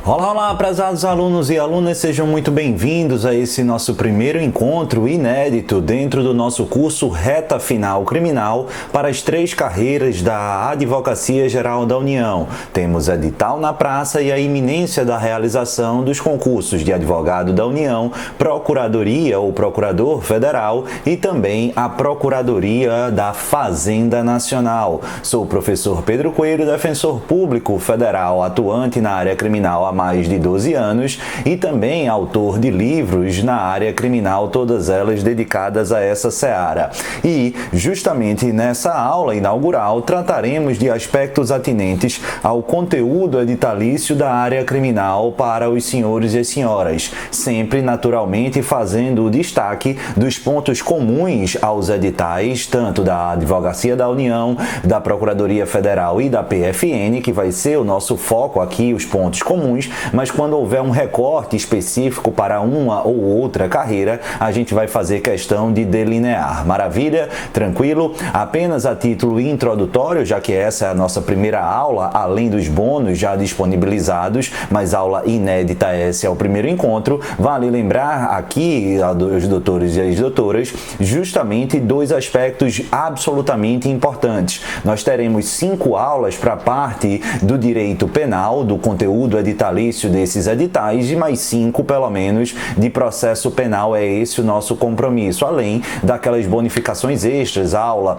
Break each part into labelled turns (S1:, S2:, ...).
S1: Olá, olá, prezados alunos e alunas, sejam muito bem-vindos a esse nosso primeiro encontro inédito dentro do nosso curso Reta Final Criminal para as 3 carreiras da Advocacia Geral da União. Temos edital na praça e a iminência da realização dos concursos de advogado da União, Procuradoria ou Procurador Federal e também a Procuradoria da Fazenda Nacional. Sou o professor Pedro Coelho, defensor público federal atuante na área criminal há mais de 12 anos e também autor de livros na área criminal, todas elas dedicadas a essa seara. E, justamente nessa aula inaugural, trataremos de aspectos atinentes ao conteúdo editalício da área criminal para os senhores e as senhoras, sempre naturalmente fazendo o destaque dos pontos comuns aos editais, tanto da Advocacia da União, da Procuradoria Federal e da PFN, que vai ser o nosso foco aqui, os pontos comuns, mas quando houver um recorte específico para uma ou outra carreira, a gente vai fazer questão de delinear. Maravilha? Tranquilo? Apenas a título introdutório, já que essa é a nossa primeira aula, além dos bônus já disponibilizados, mas aula inédita, esse é o primeiro encontro, vale lembrar aqui aos doutores e às doutoras, justamente 2 aspectos absolutamente importantes. Nós teremos 5 aulas para a parte do direito penal, do conteúdo editalício desses editais e mais 5, pelo menos, de processo penal. É esse o nosso compromisso, além daquelas bonificações extras, aula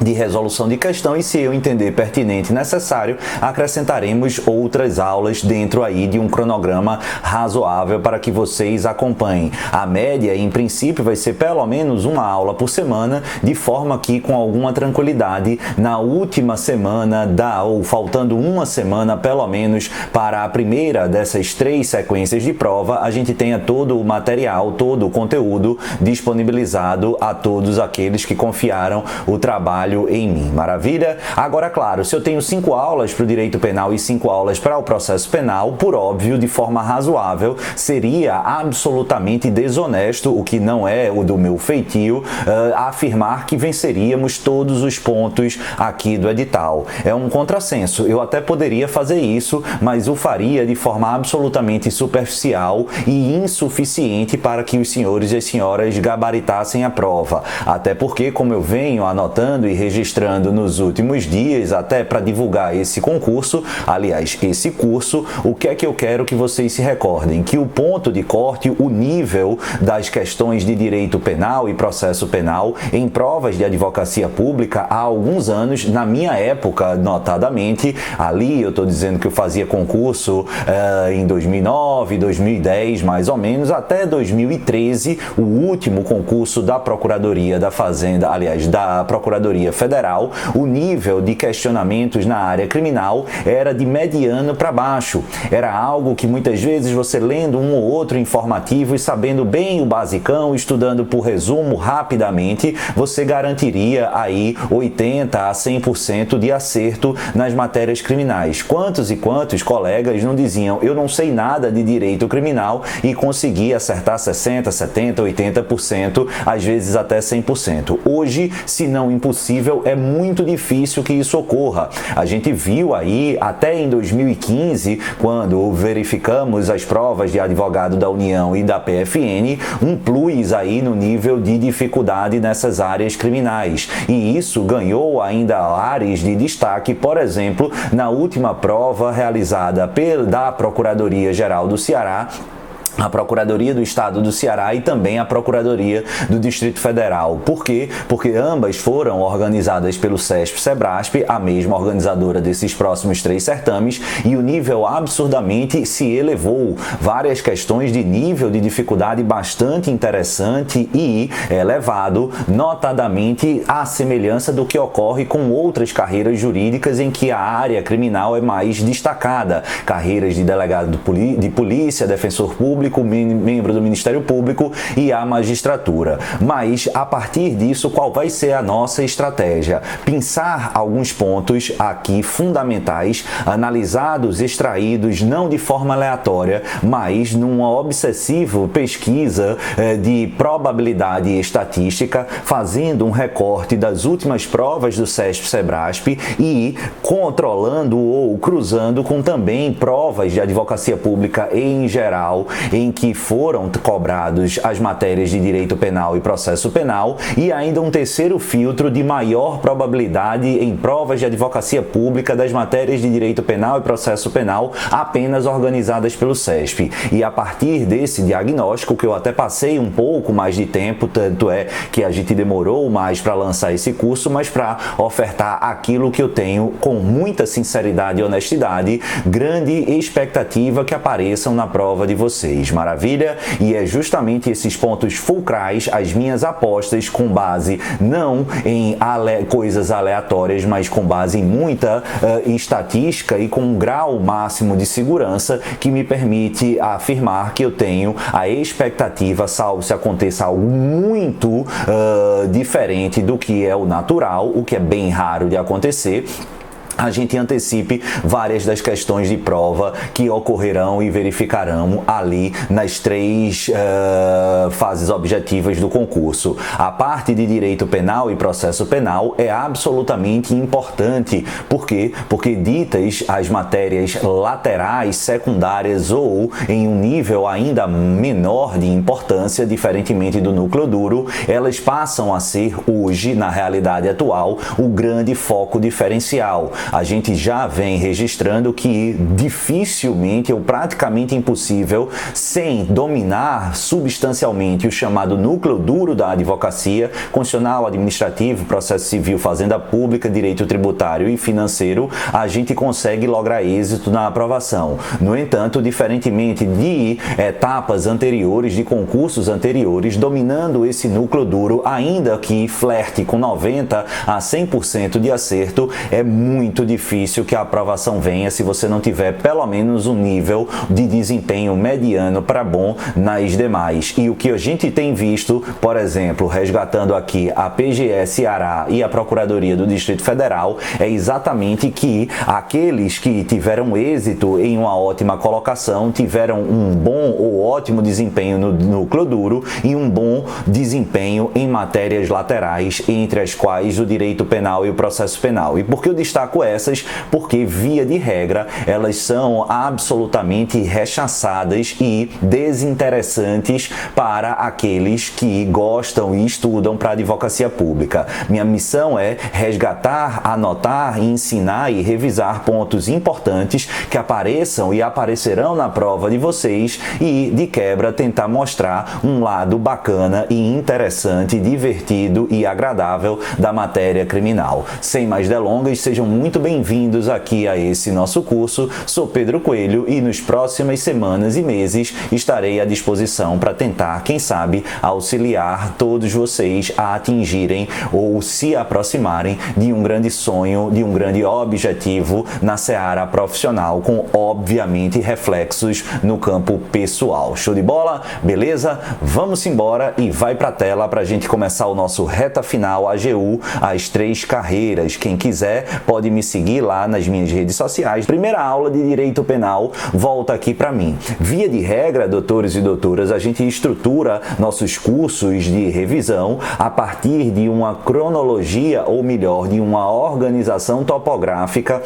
S1: de resolução de questão e, se eu entender pertinente e necessário, acrescentaremos outras aulas dentro aí de um cronograma razoável para que vocês acompanhem. A média, em princípio, vai ser pelo menos uma aula por semana, de forma que, com alguma tranquilidade, na última semana, ou faltando uma semana pelo menos para a primeira dessas 3 sequências de prova, a gente tenha todo o material, todo o conteúdo disponibilizado a todos aqueles que confiaram o trabalho em mim. Maravilha? Agora, claro, se eu tenho 5 aulas para o direito penal e 5 aulas para o processo penal, por óbvio, de forma razoável, seria absolutamente desonesto, o que não é o do meu feitio, afirmar que venceríamos todos os pontos aqui do edital. É um contrassenso. Eu até poderia fazer isso, mas o faria de forma absolutamente superficial e insuficiente para que os senhores e as senhoras gabaritassem a prova. Até porque, como eu venho anotando e registrando nos últimos dias, até para divulgar esse concurso, aliás, esse curso, o que é que eu quero que vocês se recordem? Que o ponto de corte, o nível das questões de direito penal e processo penal em provas de advocacia pública há alguns anos, na minha época, notadamente, ali eu estou dizendo que eu fazia concurso em 2009, 2010, mais ou menos, até 2013, o último concurso da Procuradoria da Fazenda, aliás, da Procuradoria Federal, o nível de questionamentos na área criminal era de mediano para baixo. Era algo que muitas vezes você lendo um ou outro informativo e sabendo bem o basicão, estudando por resumo rapidamente, você garantiria aí 80% a 100% de acerto nas matérias criminais. Quantos e quantos colegas não diziam, eu não sei nada de direito criminal e consegui acertar 60%, 70%, 80%, às vezes até 100%. Hoje, se não impossível, é muito difícil que isso ocorra. A gente viu aí, até em 2015, quando verificamos as provas de advogado da União e da PFN, um plus aí no nível de dificuldade nessas áreas criminais. E isso ganhou ainda áreas de destaque, por exemplo, na última prova realizada da Procuradoria Geral do Ceará, a Procuradoria do Estado do Ceará e também a Procuradoria do Distrito Federal. Por quê? Porque ambas foram organizadas pelo CESP-SEBRASP, a mesma organizadora desses próximos 3 certames, e o nível absurdamente se elevou. Várias questões de nível de dificuldade bastante interessante e elevado, notadamente à semelhança do que ocorre com outras carreiras jurídicas em que a área criminal é mais destacada. Carreiras de delegado de polícia, defensor público, Público, membro do Ministério Público e a magistratura. Mas, a partir disso, qual vai ser a nossa estratégia? Pensar alguns pontos aqui fundamentais, analisados, extraídos, não de forma aleatória, mas numa obsessiva pesquisa de probabilidade estatística, fazendo um recorte das últimas provas do CESP-SEBRASP e controlando ou cruzando com também provas de advocacia pública em geral, em que foram cobrados as matérias de direito penal e processo penal, e ainda um terceiro filtro de maior probabilidade em provas de advocacia pública das matérias de direito penal e processo penal apenas organizadas pelo CESP. E a partir desse diagnóstico, que eu até passei um pouco mais de tempo, tanto é que a gente demorou mais para lançar esse curso, mas para ofertar aquilo que eu tenho com muita sinceridade e honestidade, grande expectativa que apareçam na prova de vocês. Maravilha? E é justamente esses pontos fulcrais, as minhas apostas, com base não em coisas aleatórias, mas com base em muita estatística e com um grau máximo de segurança, que me permite afirmar que eu tenho a expectativa, salvo se aconteça algo muito diferente do que é o natural, o que é bem raro de acontecer, a gente antecipe várias das questões de prova que ocorrerão e verificarão ali nas três fases objetivas do concurso. A parte de direito penal e processo penal é absolutamente importante. Por quê? Porque ditas as matérias laterais, secundárias ou em um nível ainda menor de importância, diferentemente do núcleo duro, elas passam a ser hoje, na realidade atual, o grande foco diferencial. A gente já vem registrando que dificilmente ou praticamente impossível, sem dominar substancialmente o chamado núcleo duro da advocacia, constitucional, administrativo, processo civil, fazenda pública, direito tributário e financeiro, a gente consegue lograr êxito na aprovação. No entanto, diferentemente de etapas anteriores, de concursos anteriores, dominando esse núcleo duro, ainda que flerte com 90% a 100% de acerto, é muito difícil que a aprovação venha se você não tiver pelo menos um nível de desempenho mediano para bom nas demais. E o que a gente tem visto, por exemplo, resgatando aqui a PGE Ceará e a Procuradoria do Distrito Federal, é exatamente que aqueles que tiveram êxito em uma ótima colocação tiveram um bom ou ótimo desempenho no núcleo duro e um bom desempenho em matérias laterais, entre as quais o direito penal e o processo penal. E por que eu destaco essas? Porque, via de regra, elas são absolutamente rechaçadas e desinteressantes para aqueles que gostam e estudam para a advocacia pública. Minha missão é resgatar, anotar, ensinar e revisar pontos importantes que apareçam e aparecerão na prova de vocês e, de quebra, tentar mostrar um lado bacana e interessante, divertido e agradável da matéria criminal. Sem mais delongas, sejam muito bem-vindos aqui a esse nosso curso. Sou Pedro Coelho e nas próximas semanas e meses estarei à disposição para tentar, quem sabe, auxiliar todos vocês a atingirem ou se aproximarem de um grande sonho, de um grande objetivo na seara profissional, com, obviamente, reflexos no campo pessoal. Show de bola? Beleza? Vamos embora e vai para a tela para a gente começar o nosso Reta Final AGU, as 3 carreiras. Quem quiser pode me seguir lá nas minhas redes sociais. Primeira aula de Direito Penal volta aqui para mim. Via de regra, doutores e doutoras, a gente estrutura nossos cursos de revisão a partir de uma cronologia, ou melhor, de uma organização topográfica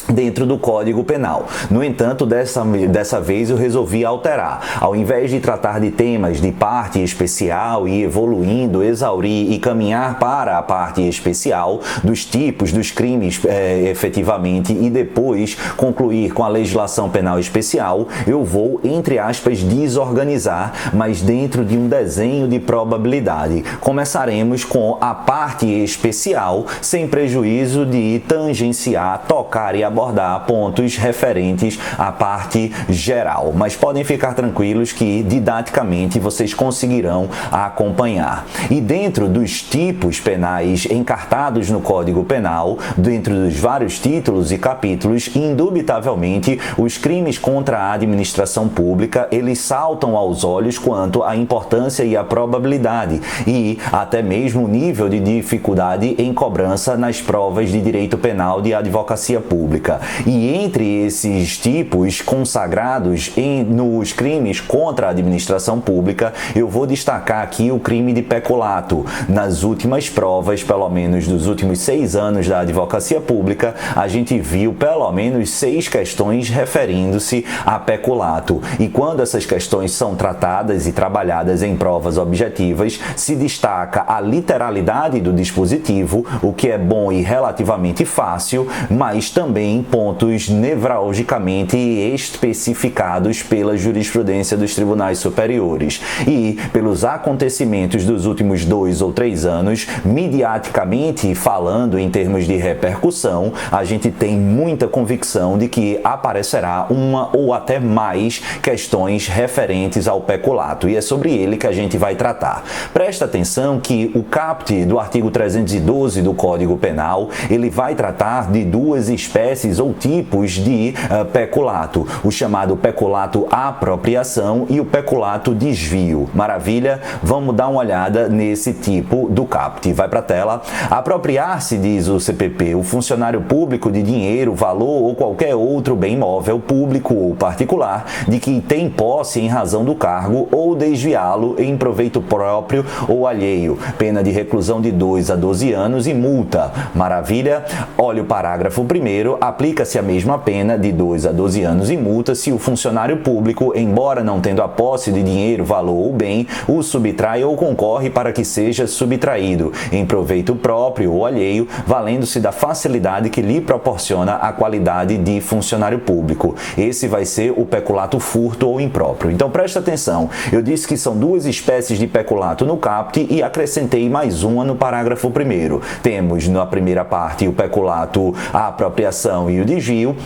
S1: dentro do Código Penal. No entanto, dessa vez eu resolvi alterar. Ao invés de tratar de temas de parte especial e evoluindo, exaurir e caminhar para a parte especial dos tipos dos crimes efetivamente e depois concluir com a legislação penal especial, eu vou, entre aspas, desorganizar, mas dentro de um desenho de probabilidade. Começaremos com a parte especial, sem prejuízo de tangenciar, tocar e abordar abordar pontos referentes à parte geral, mas podem ficar tranquilos que didaticamente vocês conseguirão acompanhar. E dentro dos tipos penais encartados no Código Penal, dentro dos vários títulos e capítulos, indubitavelmente os crimes contra a administração pública, eles saltam aos olhos quanto à importância e à probabilidade e até mesmo o nível de dificuldade em cobrança nas provas de direito penal de advocacia pública. E entre esses tipos consagrados nos crimes contra a administração pública, eu vou destacar aqui o crime de peculato. Nas últimas provas, pelo menos dos últimos 6 anos da advocacia pública, a gente viu pelo menos 6 questões referindo-se a peculato. E quando essas questões são tratadas e trabalhadas em provas objetivas, se destaca a literalidade do dispositivo, o que é bom e relativamente fácil, mas também pontos nevralgicamente especificados pela jurisprudência dos tribunais superiores. E pelos acontecimentos dos últimos 2 ou 3 anos, mediaticamente falando em termos de repercussão, a gente tem muita convicção de que aparecerá uma ou até mais questões referentes ao peculato, e é sobre ele que a gente vai tratar. Presta atenção que o caput do artigo 312 do Código Penal, ele vai tratar de 2 espécies ou tipos de peculato, o chamado peculato apropriação e o peculato desvio. Maravilha? Vamos dar uma olhada nesse tipo do caput. Vai para a tela. Apropriar-se, diz o CPP, o funcionário público de dinheiro, valor ou qualquer outro bem móvel, público ou particular, de que tem posse em razão do cargo ou desviá-lo em proveito próprio ou alheio. Pena de reclusão de 2 a 12 anos e multa. Maravilha? Olha o parágrafo 1º. Aplica-se a mesma pena de 2 a 12 anos e multa se o funcionário público, embora não tendo a posse de dinheiro, valor ou bem, o subtrai ou concorre para que seja subtraído em proveito próprio ou alheio, valendo-se da facilidade que lhe proporciona a qualidade de funcionário público. Esse vai ser o peculato furto ou impróprio. Então presta atenção, eu disse que são 2 espécies de peculato no caput e acrescentei mais uma no parágrafo 1º. Temos na primeira parte o peculato a apropriação e o desvio.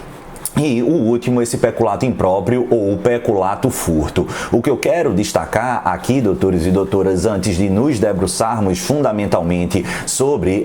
S1: E o último, esse peculato impróprio ou peculato furto. O que eu quero destacar aqui, doutores e doutoras, antes de nos debruçarmos fundamentalmente sobre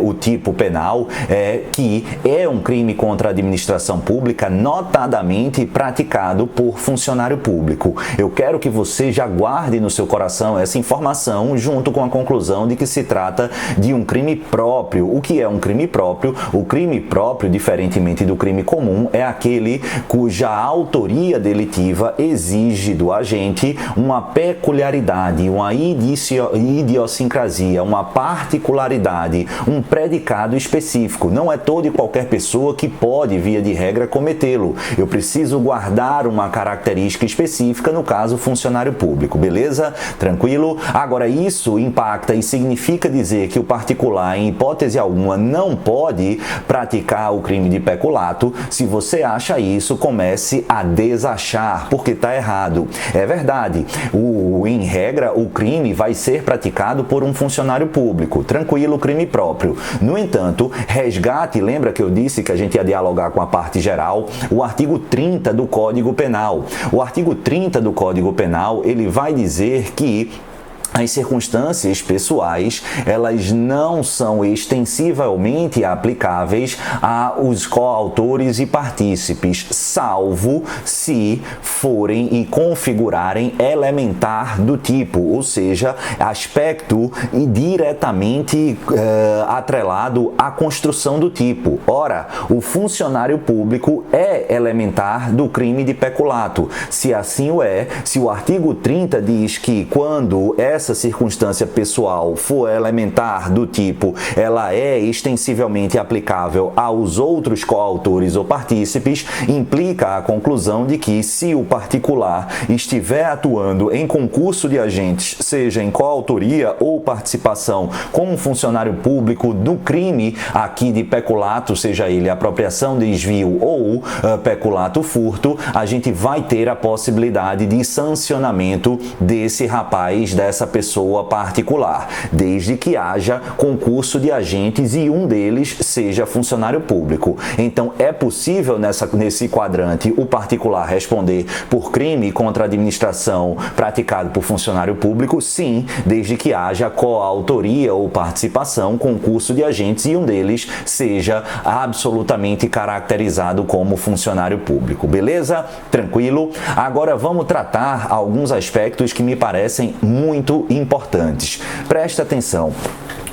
S1: o tipo penal, é que é um crime contra a administração pública, notadamente praticado por funcionário público. Eu quero que você já guarde no seu coração essa informação junto com a conclusão de que se trata de um crime próprio. O que é um crime próprio? O crime próprio, diferentemente do crime comum, é aquele cuja autoria delitiva exige do agente uma peculiaridade, uma idiosincrasia, uma particularidade, um predicado específico. Não é toda e qualquer pessoa que pode, via de regra, cometê-lo. Eu preciso guardar uma característica específica, no caso, funcionário público. Beleza? Tranquilo? Agora, isso impacta e significa dizer que o particular, em hipótese alguma, não pode praticar o crime de peculato. Se você acha isso, comece a desachar, porque está errado. É verdade, em regra, o crime vai ser praticado por um funcionário público. Tranquilo, crime próprio. No entanto, resgate, lembra que eu disse que a gente ia dialogar com a parte geral? O artigo 30 do Código Penal. O artigo 30 do Código Penal, ele vai dizer que as circunstâncias pessoais, elas não são extensivelmente aplicáveis aos coautores e partícipes, salvo se forem e configurarem elementar do tipo, ou seja, aspecto diretamente atrelado à construção do tipo. Ora, o funcionário público é elementar do crime de peculato. Se assim o é, se o artigo 30 diz que quando essa circunstância pessoal for elementar do tipo, ela é extensivamente aplicável aos outros coautores ou partícipes, implica a conclusão de que se o particular estiver atuando em concurso de agentes, seja em coautoria ou participação como funcionário público no crime aqui de peculato, seja ele apropriação, desvio ou peculato furto, a gente vai ter a possibilidade de sancionamento desse rapaz, dessa pessoa particular, desde que haja concurso de agentes e um deles seja funcionário público. Então, é possível nesse quadrante o particular responder por crime contra a administração praticado por funcionário público? Sim, desde que haja coautoria ou participação, concurso de agentes e um deles seja absolutamente caracterizado como funcionário público. Beleza? Tranquilo? Agora vamos tratar alguns aspectos que me parecem muito importantes. Presta atenção.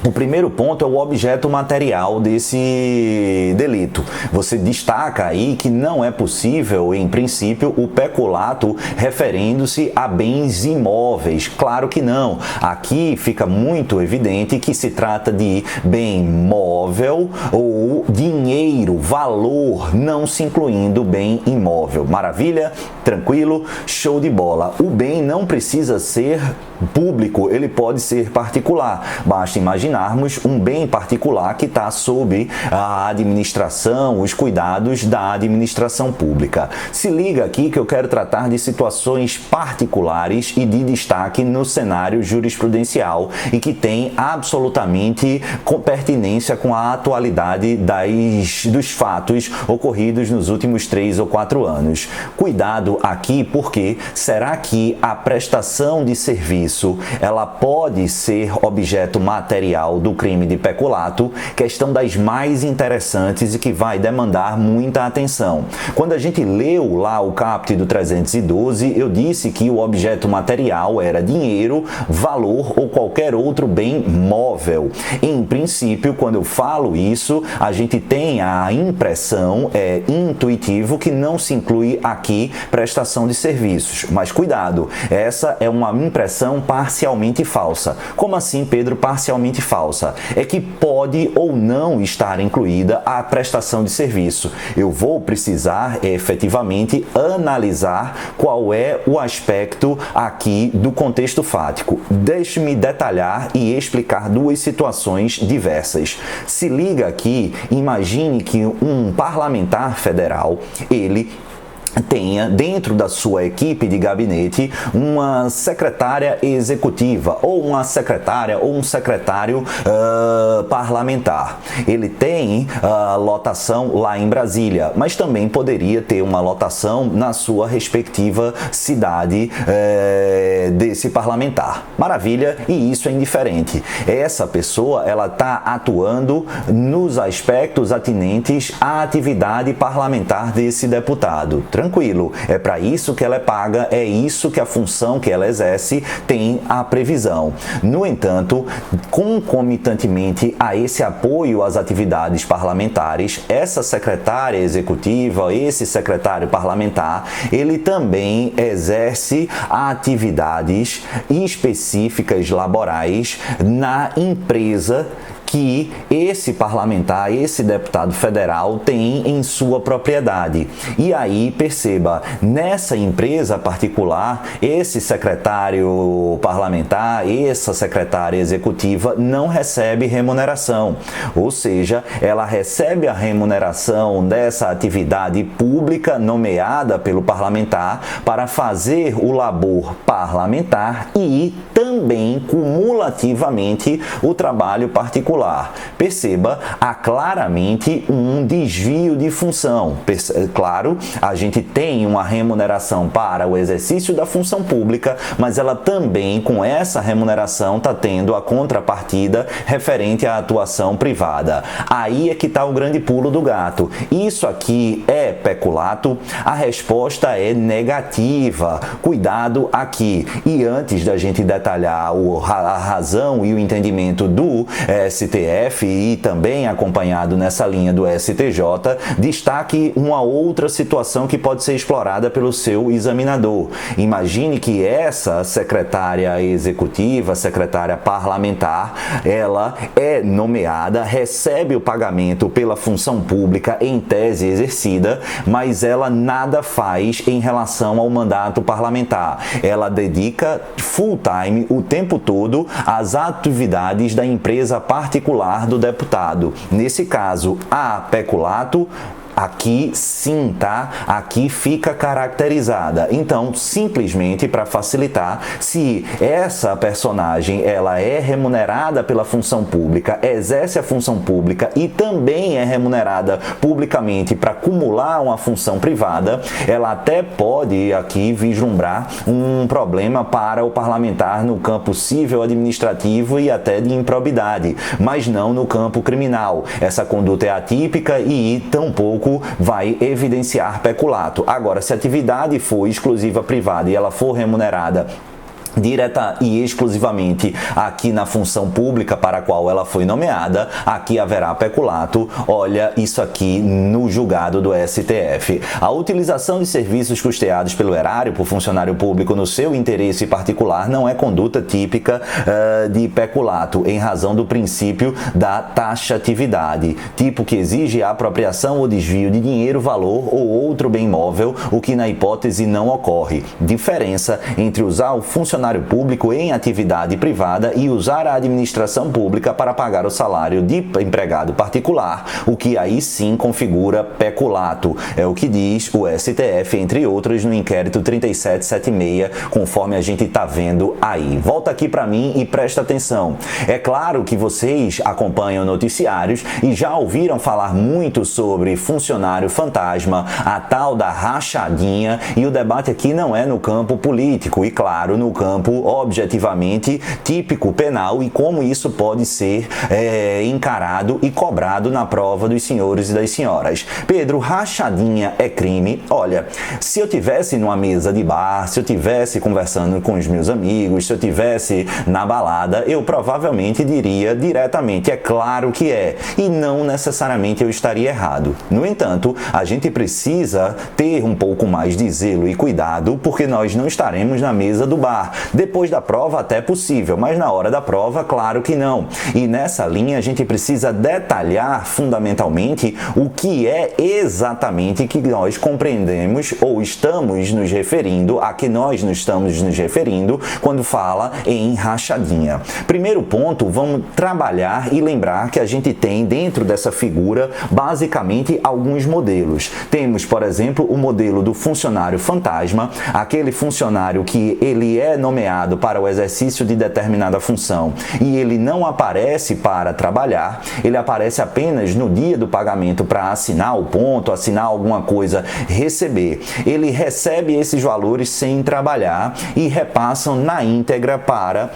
S1: O primeiro ponto é o objeto material desse delito. Você destaca aí que não é possível, em princípio, o peculato referendo-se a bens imóveis. Claro que não. Aqui fica muito evidente que se trata de bem móvel ou dinheiro, valor, não se incluindo bem imóvel. Maravilha? Tranquilo? Show de bola. O bem não precisa ser público, ele pode ser particular. Basta imaginarmos um bem particular que está sob a administração, os cuidados da administração pública. Se liga aqui que eu quero tratar de situações particulares e de destaque no cenário jurisprudencial e que tem absolutamente pertinência com a atualidade dos fatos ocorridos nos últimos 3 ou 4 anos. Cuidado aqui, porque será que a prestação de serviço ela pode ser objeto material do crime de peculato? Questão das mais interessantes e que vai demandar muita atenção. Quando a gente leu lá o caput do 312, eu disse que o objeto material era dinheiro, valor ou qualquer outro bem móvel. Em princípio, quando eu falo isso, a gente tem a impressão, é intuitivo, que não se inclui aqui prestação de serviços. Mas cuidado, essa é uma impressão parcialmente falsa. Como assim, Pedro, parcialmente falsa? É que pode ou não estar incluída a prestação de serviço. Eu vou precisar efetivamente analisar qual é o aspecto aqui do contexto fático. Deixe-me detalhar e explicar duas situações diversas. Se liga aqui, imagine que um parlamentar federal, ele tenha dentro da sua equipe de gabinete uma secretária executiva ou uma secretária ou um secretário parlamentar. Ele tem lotação lá em Brasília, mas também poderia ter uma lotação na sua respectiva cidade desse parlamentar. Maravilha, e isso é indiferente. Essa pessoa, ela está atuando nos aspectos atinentes à atividade parlamentar desse deputado. Tranquilo, é para isso que ela é paga, é isso que a função que ela exerce tem a previsão. No entanto, concomitantemente a esse apoio às atividades parlamentares, essa secretária executiva, esse secretário parlamentar, ele também exerce atividades específicas laborais na empresa que esse parlamentar, esse deputado federal tem em sua propriedade. E aí, perceba, nessa empresa particular, esse secretário parlamentar, essa secretária executiva não recebe remuneração. Ou seja, ela recebe a remuneração dessa atividade pública nomeada pelo parlamentar para fazer o labor parlamentar e também cumulativamente o trabalho particular. Perceba, há claramente um desvio de função. Claro, a gente tem uma remuneração para o exercício da função pública, mas ela também, com essa remuneração, está tendo a contrapartida referente à atuação privada. Aí é que está o grande pulo do gato. Isso aqui é peculato? A resposta é negativa. Cuidado aqui. E antes da gente detalhar a razão e o entendimento do STF e também acompanhado nessa linha do STJ, destaque uma outra situação que pode ser explorada pelo seu examinador. Imagine que essa secretária executiva, secretária parlamentar, ela é nomeada, recebe o pagamento pela função pública em tese exercida, mas ela nada faz em relação ao mandato parlamentar. Ela dedica full time, o tempo todo, às atividades da empresa particular do deputado. Nesse caso, há peculato? Aqui sim, tá? Aqui fica caracterizada. Então, simplesmente para facilitar, se essa personagem ela é remunerada pela função pública, exerce a função pública e também é remunerada publicamente para acumular uma função privada, ela até pode aqui vislumbrar um problema para o parlamentar no campo civil, administrativo e até de improbidade, mas não no campo criminal. Essa conduta é atípica e tampouco vai evidenciar peculato. Agora, se a atividade for exclusiva privada e ela for remunerada direta e exclusivamente aqui na função pública para a qual ela foi nomeada, aqui haverá peculato. Olha isso aqui no julgado do STF. A utilização de serviços custeados pelo erário por funcionário público no seu interesse particular não é conduta típica de peculato, em razão do princípio da taxatividade, tipo que exige a apropriação ou desvio de dinheiro, valor ou outro bem móvel, o que na hipótese não ocorre. Diferença entre usar o funcionário público em atividade privada e usar a administração pública para pagar o salário de empregado particular, o que aí sim configura peculato. É o que diz o STF, entre outras, no inquérito 3776, conforme a gente está vendo aí. Volta aqui para mim e presta atenção. É claro que vocês acompanham noticiários e já ouviram falar muito sobre funcionário fantasma, a tal da rachadinha, e o debate aqui não é no campo político e, claro, no campo objetivamente típico penal e como isso pode ser encarado e cobrado na prova dos senhores e das senhoras. Pedro, rachadinha é crime? Olha, se eu tivesse numa mesa de bar, se eu tivesse conversando com os meus amigos, se eu tivesse na balada, eu provavelmente diria diretamente, é claro que é, e não necessariamente eu estaria errado. No entanto, a gente precisa ter um pouco mais de zelo e cuidado, porque nós não estaremos na mesa do bar. Depois da prova até possível, mas na hora da prova, claro que não. E nessa linha a gente precisa detalhar fundamentalmente o que é exatamente que nós compreendemos ou estamos nos referindo, a que nós nos estamos nos referindo quando fala em rachadinha. Primeiro ponto, vamos trabalhar e lembrar que a gente tem dentro dessa figura basicamente alguns modelos. Temos, por exemplo, o modelo do funcionário fantasma, aquele funcionário que ele é nomeado para o exercício de determinada função e ele não aparece para trabalhar, ele aparece apenas no dia do pagamento para assinar o ponto, assinar alguma coisa, receber. Ele recebe esses valores sem trabalhar e repassam na íntegra para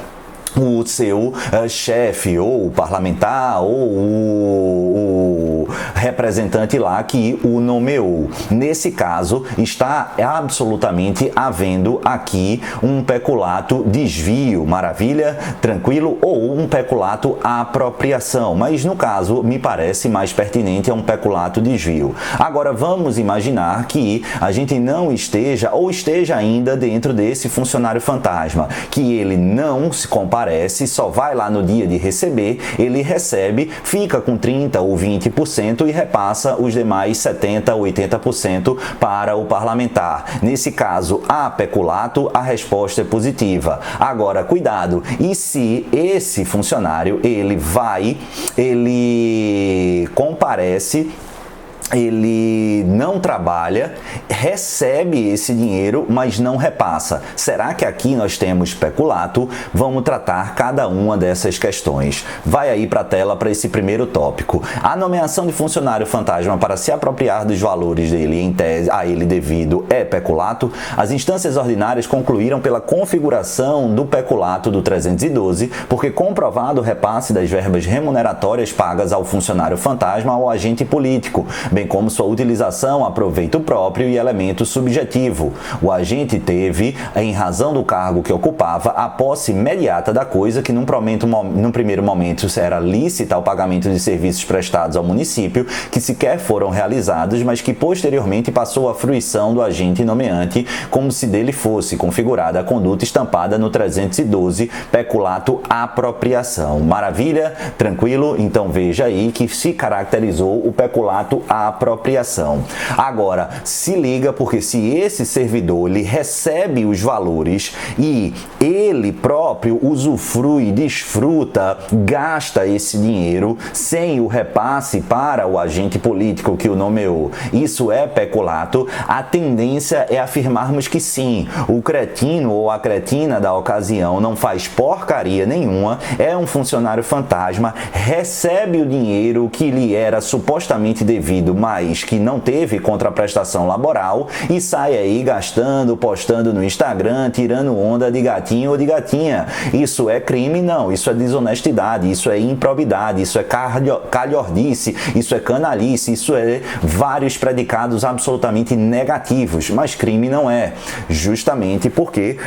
S1: o seu chefe, ou o parlamentar, ou o representante lá que o nomeou. Nesse caso, está absolutamente havendo aqui um peculato desvio, maravilha, tranquilo, ou um peculato apropriação, mas no caso me parece mais pertinente é um peculato desvio. Agora vamos imaginar que a gente não esteja, ou esteja ainda dentro desse funcionário fantasma, que ele não se compara, só vai lá no dia de receber, ele recebe, fica com 30% ou 20% e repassa os demais 70% ou 80% para o parlamentar. Nesse caso, há peculato, a resposta é positiva. Agora, cuidado, e se esse funcionário, ele comparece, ele não trabalha, recebe esse dinheiro, mas não repassa. Será que aqui nós temos peculato? Vamos tratar cada uma dessas questões. Vai aí para a tela para esse primeiro tópico. A nomeação de funcionário fantasma para se apropriar dos valores dele em tese a ele devido é peculato. As instâncias ordinárias concluíram pela configuração do peculato do 312, porque comprovado o repasse das verbas remuneratórias pagas ao funcionário fantasma ou agente político, bem como sua utilização a proveito próprio e elemento subjetivo. O agente teve, em razão do cargo que ocupava, a posse imediata da coisa que num primeiro momento era lícita ao pagamento de serviços prestados ao município, que sequer foram realizados, mas que posteriormente passou à fruição do agente nomeante, como se dele fosse configurada a conduta estampada no 312, peculato apropriação. Maravilha? Tranquilo? Então veja aí que se caracterizou o peculato apropriação. a apropriação. Agora, se liga, porque se esse servidor ele recebe os valores e ele próprio usufrui, desfruta, gasta esse dinheiro sem o repasse para o agente político que o nomeou, isso é peculato, a tendência é afirmarmos que sim, o cretino ou a cretina da ocasião não faz porcaria nenhuma, é um funcionário fantasma, recebe o dinheiro que lhe era supostamente devido, mas que não teve contraprestação laboral e sai aí gastando, postando no Instagram, tirando onda de gatinho ou de gatinha. Isso é crime? Não. Isso é desonestidade, isso é improbidade, isso é calhordice, isso é canalice, isso é vários predicados absolutamente negativos, mas crime não é. Justamente porque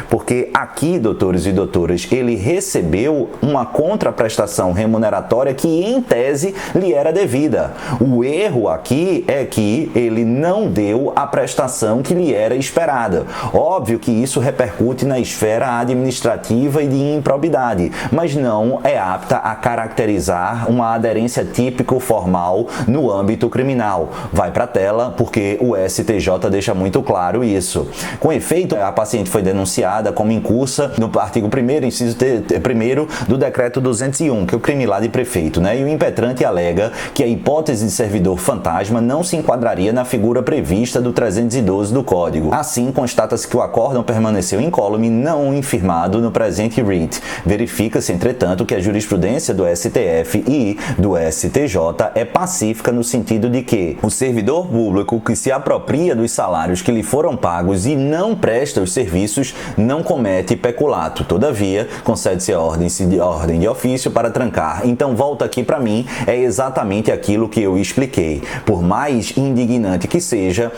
S1: aqui, doutores e doutoras, ele recebeu uma contraprestação remuneratória que, em tese, lhe era devida. O erro aqui é que ele não deu a prestação que lhe era esperada. Óbvio que isso repercute na esfera administrativa e de improbidade, mas não é apta a caracterizar uma aderência típico-formal no âmbito criminal. Vai para a tela, porque o STJ deixa muito claro isso. Com efeito, a paciente foi denunciada como incursa no artigo 1º, inciso 1º do decreto 201, que é o crime lá de prefeito, né? E o impetrante alega que a hipótese de servidor fantasma não se enquadraria na figura prevista do 312 do Código. Assim, constata-se que o acórdão permaneceu incólume, não infirmado no presente writ. Verifica-se, entretanto, que a jurisprudência do STF e do STJ é pacífica no sentido de que o servidor público que se apropria dos salários que lhe foram pagos e não presta os serviços não comete peculato. Todavia, concede-se a ordem de ofício para trancar. Então, volta aqui para mim, é exatamente aquilo que eu expliquei. Por mais indignante que seja,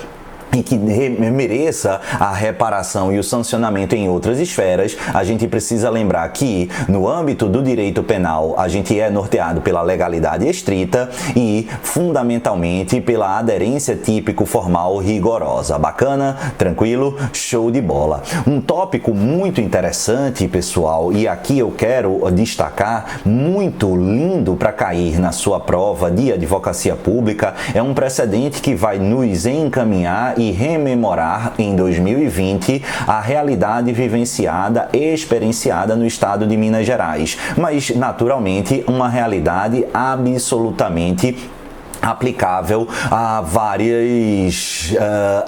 S1: e que mereça a reparação e o sancionamento em outras esferas, a gente precisa lembrar que, no âmbito do direito penal, a gente é norteado pela legalidade estrita e, fundamentalmente, pela aderência típico-formal rigorosa. Bacana? Tranquilo? Show de bola. Um tópico muito interessante, pessoal, e aqui eu quero destacar, muito lindo para cair na sua prova de advocacia pública, é um precedente que vai nos encaminhar e rememorar em 2020 a realidade vivenciada e experienciada no estado de Minas Gerais, mas naturalmente uma realidade absolutamente aplicável a várias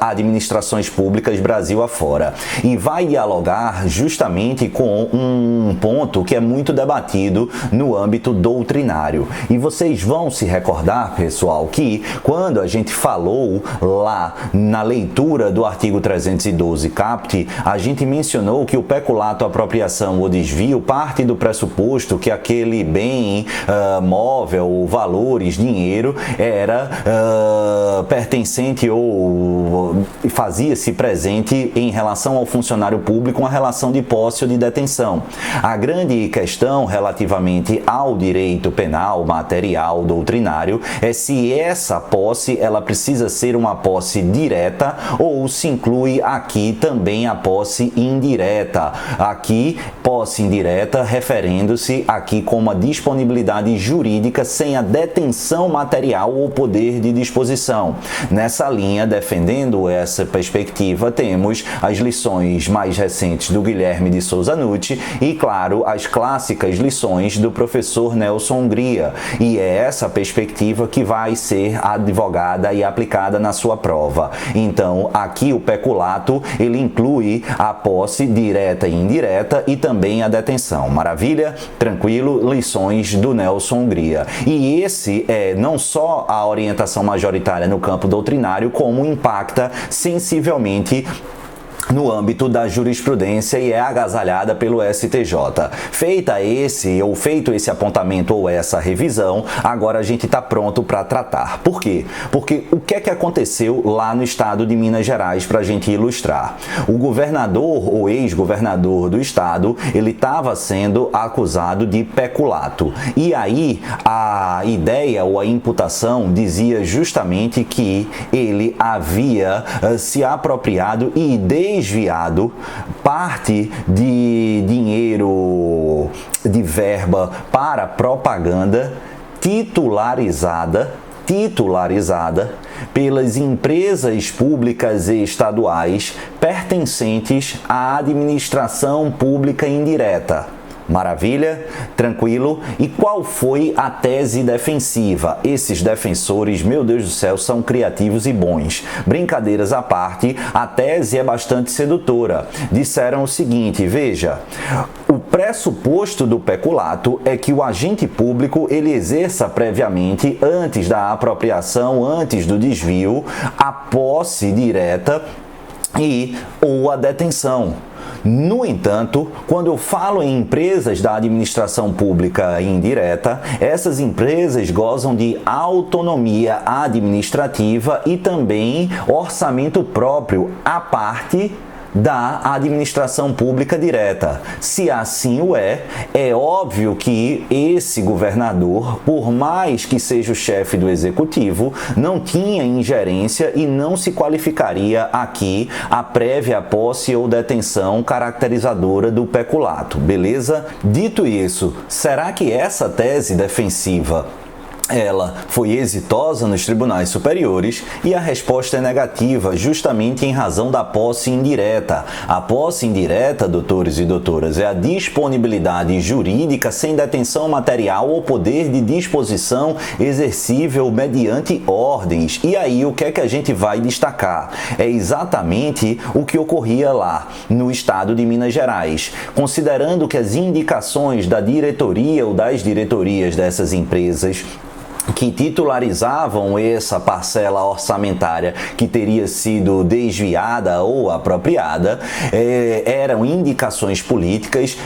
S1: administrações públicas Brasil afora. E vai dialogar justamente com um ponto que é muito debatido no âmbito doutrinário. E vocês vão se recordar, pessoal, que quando a gente falou lá na leitura do artigo 312 caput, a gente mencionou que o peculato, apropriação ou desvio parte do pressuposto que aquele bem móvel, valores, dinheiro, era pertencente ou fazia-se presente em relação ao funcionário público uma relação de posse ou de detenção. A grande questão relativamente ao direito penal, material, doutrinário, é se essa posse ela precisa ser uma posse direta ou se inclui aqui também a posse indireta. Aqui, posse indireta referendo-se aqui como a disponibilidade jurídica sem a detenção material ou poder de disposição. Nessa linha, defendendo essa perspectiva, temos as lições mais recentes do Guilherme de Souza Nutti e, claro, as clássicas lições do professor Nelson Hungria. E é essa perspectiva que vai ser advogada e aplicada na sua prova. Então, aqui o peculato, ele inclui a posse direta e indireta e também a detenção. Maravilha? Tranquilo? Lições do Nelson Hungria. E esse é não só a orientação majoritária no campo doutrinário, como impacta sensivelmente no âmbito da jurisprudência e é agasalhada pelo STJ. Feito esse apontamento ou essa revisão, agora a gente está pronto para tratar. Por quê? Porque o que é que aconteceu lá no estado de Minas Gerais para a gente ilustrar? O governador ou ex-governador do estado, ele estava sendo acusado de peculato. E aí a ideia ou a imputação dizia justamente que ele havia se apropriado e desviado parte de dinheiro, de verba para propaganda titularizada titularizada pelas empresas públicas e estaduais pertencentes à administração pública indireta. Maravilha? Tranquilo? E qual foi a tese defensiva? Esses defensores, meu Deus do céu, são criativos e bons. Brincadeiras à parte, a tese é bastante sedutora. Disseram o seguinte, veja, o pressuposto do peculato é que o agente público ele exerça previamente, antes da apropriação, antes do desvio, a posse direta ou a detenção. No entanto, quando eu falo em empresas da administração pública indireta, essas empresas gozam de autonomia administrativa e também orçamento próprio, à parte da administração pública direta. Se assim o é óbvio que esse governador, por mais que seja o chefe do executivo, não tinha ingerência e não se qualificaria aqui a prévia posse ou detenção caracterizadora do peculato, beleza? Dito isso, será que essa tese defensiva ela foi exitosa nos tribunais superiores? E a resposta é negativa, justamente em razão da posse indireta. A posse indireta, doutores e doutoras, é a disponibilidade jurídica sem detenção material ou poder de disposição exercível mediante ordens. E aí, o que é que a gente vai destacar? É exatamente o que ocorria lá no estado de Minas Gerais. Considerando que as indicações da diretoria ou das diretorias dessas empresas que titularizavam essa parcela orçamentária que teria sido desviada ou apropriada, eram indicações políticas.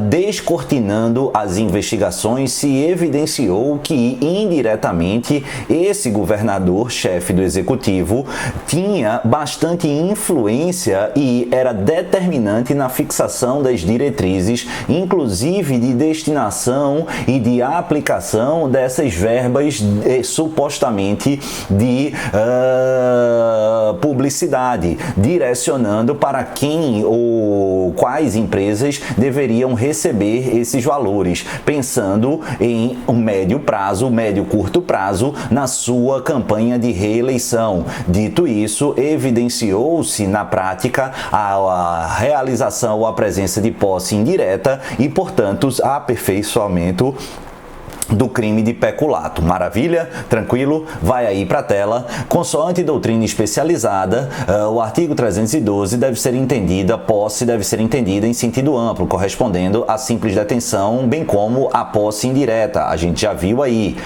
S1: Descortinando as investigações, se evidenciou que indiretamente esse governador, chefe do executivo, tinha bastante influência e era determinante na fixação das diretrizes, inclusive de destinação e de aplicação dessas verbas supostamente de publicidade, direcionando para quem ou quais empresas deveriam receber esses valores, pensando em um médio prazo, curto prazo, na sua campanha de reeleição. Dito isso, evidenciou-se na prática a realização ou a presença de posse indireta e, portanto, aperfeiçoamento do crime de peculato. Maravilha? Tranquilo? Vai aí para a tela. Consoante doutrina especializada, o artigo 312 deve ser entendida, posse deve ser entendida em sentido amplo, correspondendo à simples detenção, bem como a posse indireta. A gente já viu aí,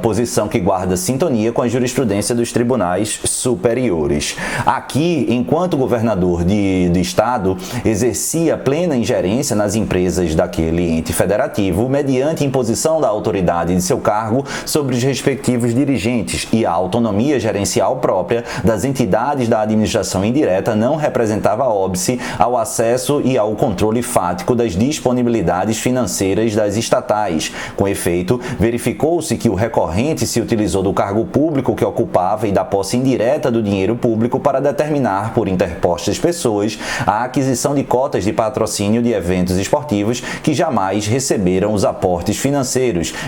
S1: posição que guarda sintonia com a jurisprudência dos tribunais superiores. Aqui, enquanto governador do estado, exercia plena ingerência nas empresas daquele ente federativo, mediante imposição da autoridade de seu cargo sobre os respectivos dirigentes, e a autonomia gerencial própria das entidades da administração indireta não representava óbice ao acesso e ao controle fático das disponibilidades financeiras das estatais. Com efeito, verificou-se que o recorrente se utilizou do cargo público que ocupava e da posse indireta do dinheiro público para determinar, por interpostas pessoas, a aquisição de cotas de patrocínio de eventos esportivos que jamais receberam os aportes financeiros,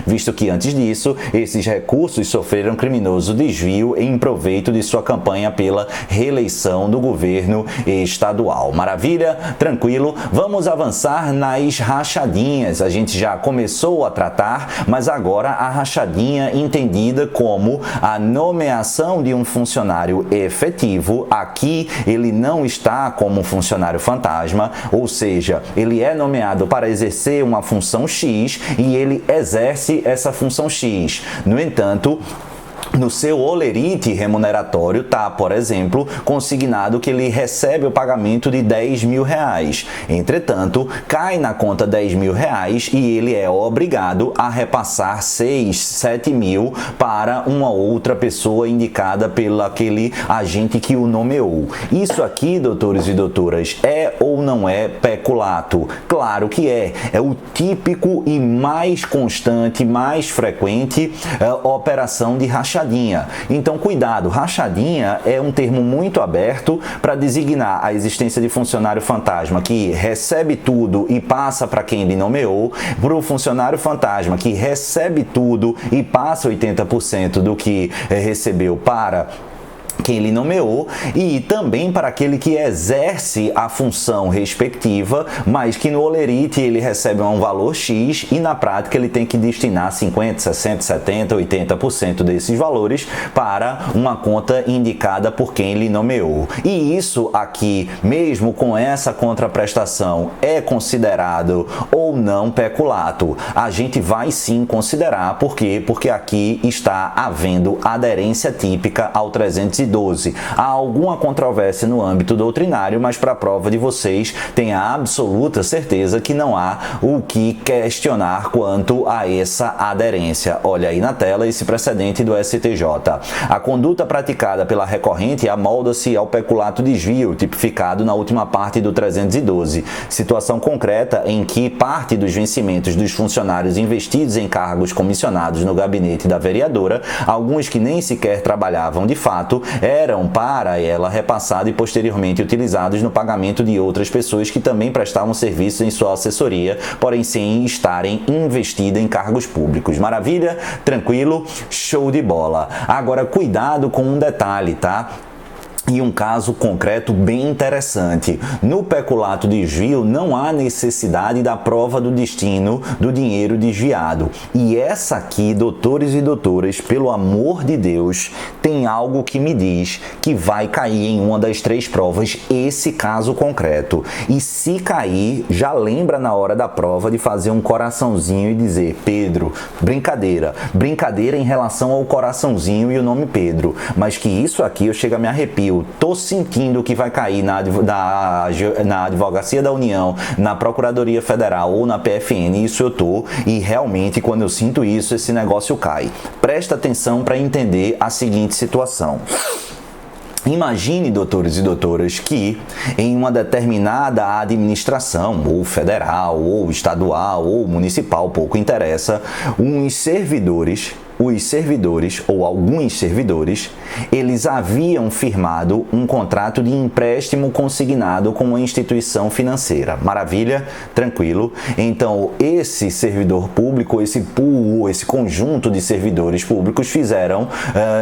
S1: visto que antes disso, esses recursos sofreram criminoso desvio em proveito de sua campanha pela reeleição do governo estadual. Maravilha? Tranquilo? Vamos avançar nas rachadinhas. A gente já começou a tratar, mas agora a rachadinha entendida como a nomeação de um funcionário efetivo. Aqui ele não está como um funcionário fantasma, ou seja, ele é nomeado para exercer uma função X e ele exerce essa função X. No entanto, no seu holerite remuneratório está, por exemplo, consignado que ele recebe o pagamento de R$10.000. Entretanto, cai na conta R$10.000 e ele é obrigado a repassar 6, 7 mil para uma outra pessoa indicada pelo aquele agente que o nomeou. Isso aqui, doutores e doutoras, é ou não é peculato? Claro que é. É o típico e mais constante, mais frequente operação de rachadinha. rachadinha. Então, cuidado, rachadinha é um termo muito aberto para designar a existência de funcionário fantasma que recebe tudo e passa para quem ele nomeou, para o funcionário fantasma que recebe tudo e passa 80% do que recebeu para quem ele nomeou, e também para aquele que exerce a função respectiva, mas que no holerite ele recebe um valor X e na prática ele tem que destinar 50%, 60%, 70%, 80% desses valores para uma conta indicada por quem ele nomeou. E isso aqui, mesmo com essa contraprestação, é considerado ou não peculato? A gente vai sim considerar, por quê? Porque aqui está havendo aderência típica ao 312. Há alguma controvérsia no âmbito doutrinário, mas para a prova de vocês, tenha absoluta certeza que não há o que questionar quanto a essa aderência. Olha aí na tela esse precedente do STJ. A conduta praticada pela recorrente amolda-se ao peculato desvio, tipificado na última parte do 312. Situação concreta em que parte dos vencimentos dos funcionários investidos em cargos comissionados no gabinete da vereadora, alguns que nem sequer trabalhavam de fato, eram para ela repassados e posteriormente utilizados no pagamento de outras pessoas que também prestavam serviços em sua assessoria, porém sem estarem investidas em cargos públicos. Maravilha? Tranquilo? Show de bola. Agora, cuidado com um detalhe, tá? E um caso concreto bem interessante. No peculato desvio não há necessidade da prova do destino do dinheiro desviado. E essa aqui, doutores e doutoras, pelo amor de Deus, tem algo que me diz que vai cair em uma das 3 provas esse caso concreto. E se cair, já lembra na hora da prova de fazer um coraçãozinho e dizer: Pedro, brincadeira. Brincadeira em relação ao coraçãozinho e o nome Pedro. Mas que isso aqui eu chego a me arrepio. Tô sentindo que vai cair na Advocacia da União, na Procuradoria Federal ou na PFN, isso eu tô, e realmente quando eu sinto isso, esse negócio cai. Presta atenção para entender a seguinte situação. Imagine, doutores e doutoras, que em uma determinada administração, ou federal, ou estadual, ou municipal, pouco interessa, os servidores ou alguns servidores, eles haviam firmado um contrato de empréstimo consignado com uma instituição financeira. Maravilha? Tranquilo? Então, esse servidor público, esse pool, esse conjunto de servidores públicos fizeram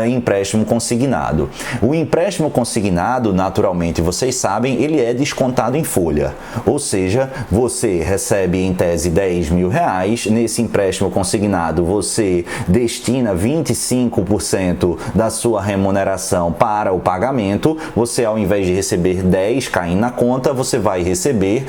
S1: empréstimo consignado. O empréstimo consignado, naturalmente, vocês sabem, ele é descontado em folha. Ou seja, você recebe em tese R$10.000, nesse empréstimo consignado você destina 25% da sua remuneração para o pagamento, você ao invés de receber 10 caindo na conta, você vai receber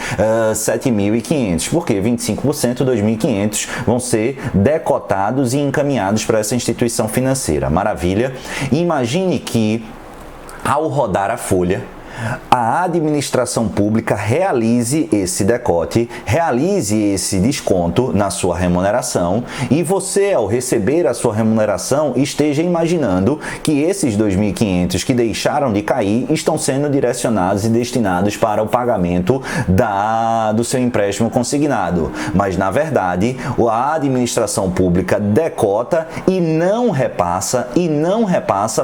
S1: 7.500, porque 25%, 2.500 vão ser decotados e encaminhados para essa instituição financeira. Maravilha? Imagine que ao rodar a folha, a administração pública realize esse decote, realize esse desconto na sua remuneração e você, ao receber a sua remuneração, esteja imaginando que esses 2.500 que deixaram de cair estão sendo direcionados e destinados para o pagamento do seu empréstimo consignado. Mas, na verdade, a administração pública decota e não repassa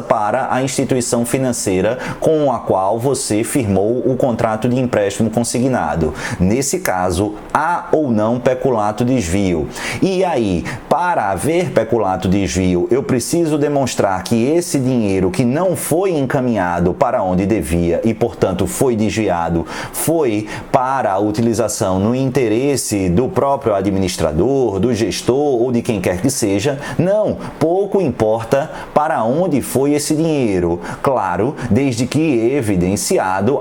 S1: para a instituição financeira com a qual você firmou o contrato de empréstimo consignado. Nesse caso, há ou não peculato desvio. E aí, para haver peculato desvio, eu preciso demonstrar que esse dinheiro que não foi encaminhado para onde devia e, portanto, foi desviado, foi para a utilização no interesse do próprio administrador, do gestor ou de quem quer que seja. Não, pouco importa para onde foi esse dinheiro. Claro, desde que evidenciado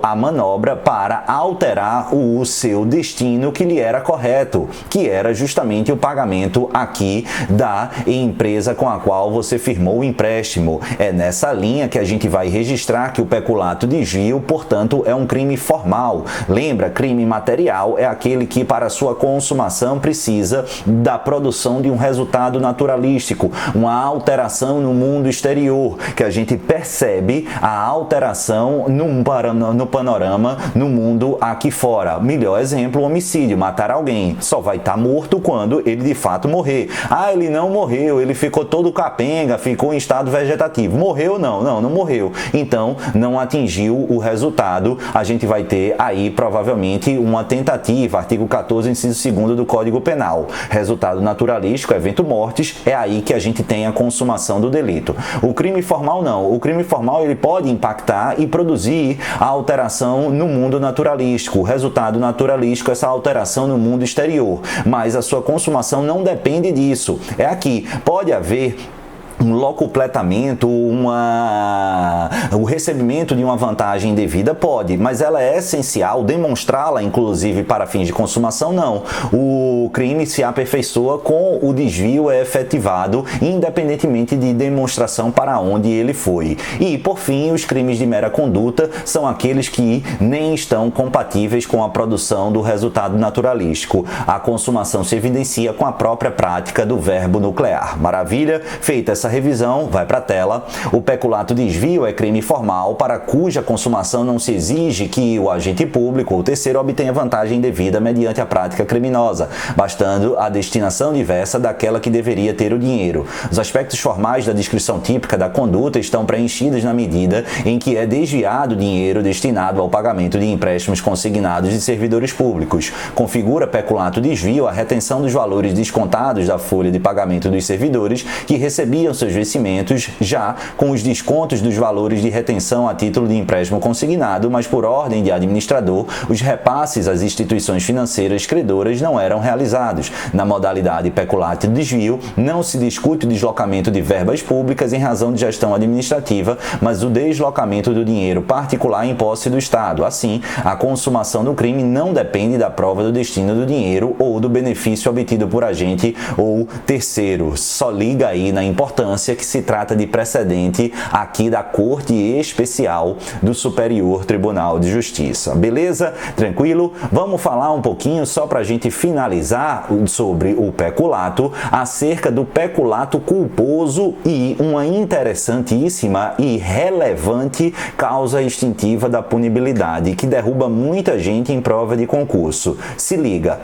S1: a manobra para alterar o seu destino que lhe era correto, que era justamente o pagamento aqui da empresa com a qual você firmou o empréstimo. É nessa linha que a gente vai registrar que o peculato desvio, portanto, é um crime formal. Lembra, crime material é aquele que para sua consumação precisa da produção de um resultado naturalístico, uma alteração no mundo exterior, que a gente percebe a alteração num parâmetro panorama no mundo aqui fora. Melhor exemplo, o homicídio, matar alguém. Só vai estar morto quando ele de fato morrer. Ah, ele não morreu, ele ficou todo capenga, ficou em estado vegetativo. Morreu? Não morreu. Então, não atingiu o resultado. A gente vai ter aí, provavelmente, uma tentativa, artigo 14, inciso 2º do Código Penal. Resultado naturalístico, evento mortis, é aí que a gente tem a consumação do delito. O crime formal não. O crime formal ele pode impactar e produzir a alteração no mundo naturalístico. O resultado naturalístico é essa alteração no mundo exterior, mas a sua consumação não depende disso. É aqui. Pode haver um locupletamento, o recebimento de uma vantagem indevida pode, mas ela é essencial, demonstrá-la inclusive para fins de consumação, não. O crime se aperfeiçoa com o desvio efetivado, independentemente de demonstração para onde ele foi. E, por fim, os crimes de mera conduta são aqueles que nem estão compatíveis com a produção do resultado naturalístico. A consumação se evidencia com a própria prática do verbo nuclear. Maravilha? Feita essa revisão, vai para a tela. O peculato desvio é crime formal para cuja consumação não se exige que o agente público ou terceiro obtenha vantagem indevida mediante a prática criminosa, bastando a destinação diversa daquela que deveria ter o dinheiro. Os aspectos formais da descrição típica da conduta estão preenchidos na medida em que é desviado dinheiro destinado ao pagamento de empréstimos consignados de servidores públicos. Configura peculato desvio a retenção dos valores descontados da folha de pagamento dos servidores que recebiam seus vencimentos já com os descontos dos valores de retenção a título de empréstimo consignado, mas por ordem de administrador, os repasses às instituições financeiras credoras não eram realizados. Na modalidade peculato desvio, não se discute o deslocamento de verbas públicas em razão de gestão administrativa, mas o deslocamento do dinheiro particular em posse do Estado. Assim, a consumação do crime não depende da prova do destino do dinheiro ou do benefício obtido por agente ou terceiro. Só liga aí na importância que se trata de precedente aqui da Corte Especial do Superior Tribunal de Justiça. Beleza? Tranquilo? Vamos falar um pouquinho, só para a gente finalizar, sobre o peculato, acerca do peculato culposo e uma interessantíssima e relevante causa extintiva da punibilidade, que derruba muita gente em prova de concurso. Se liga.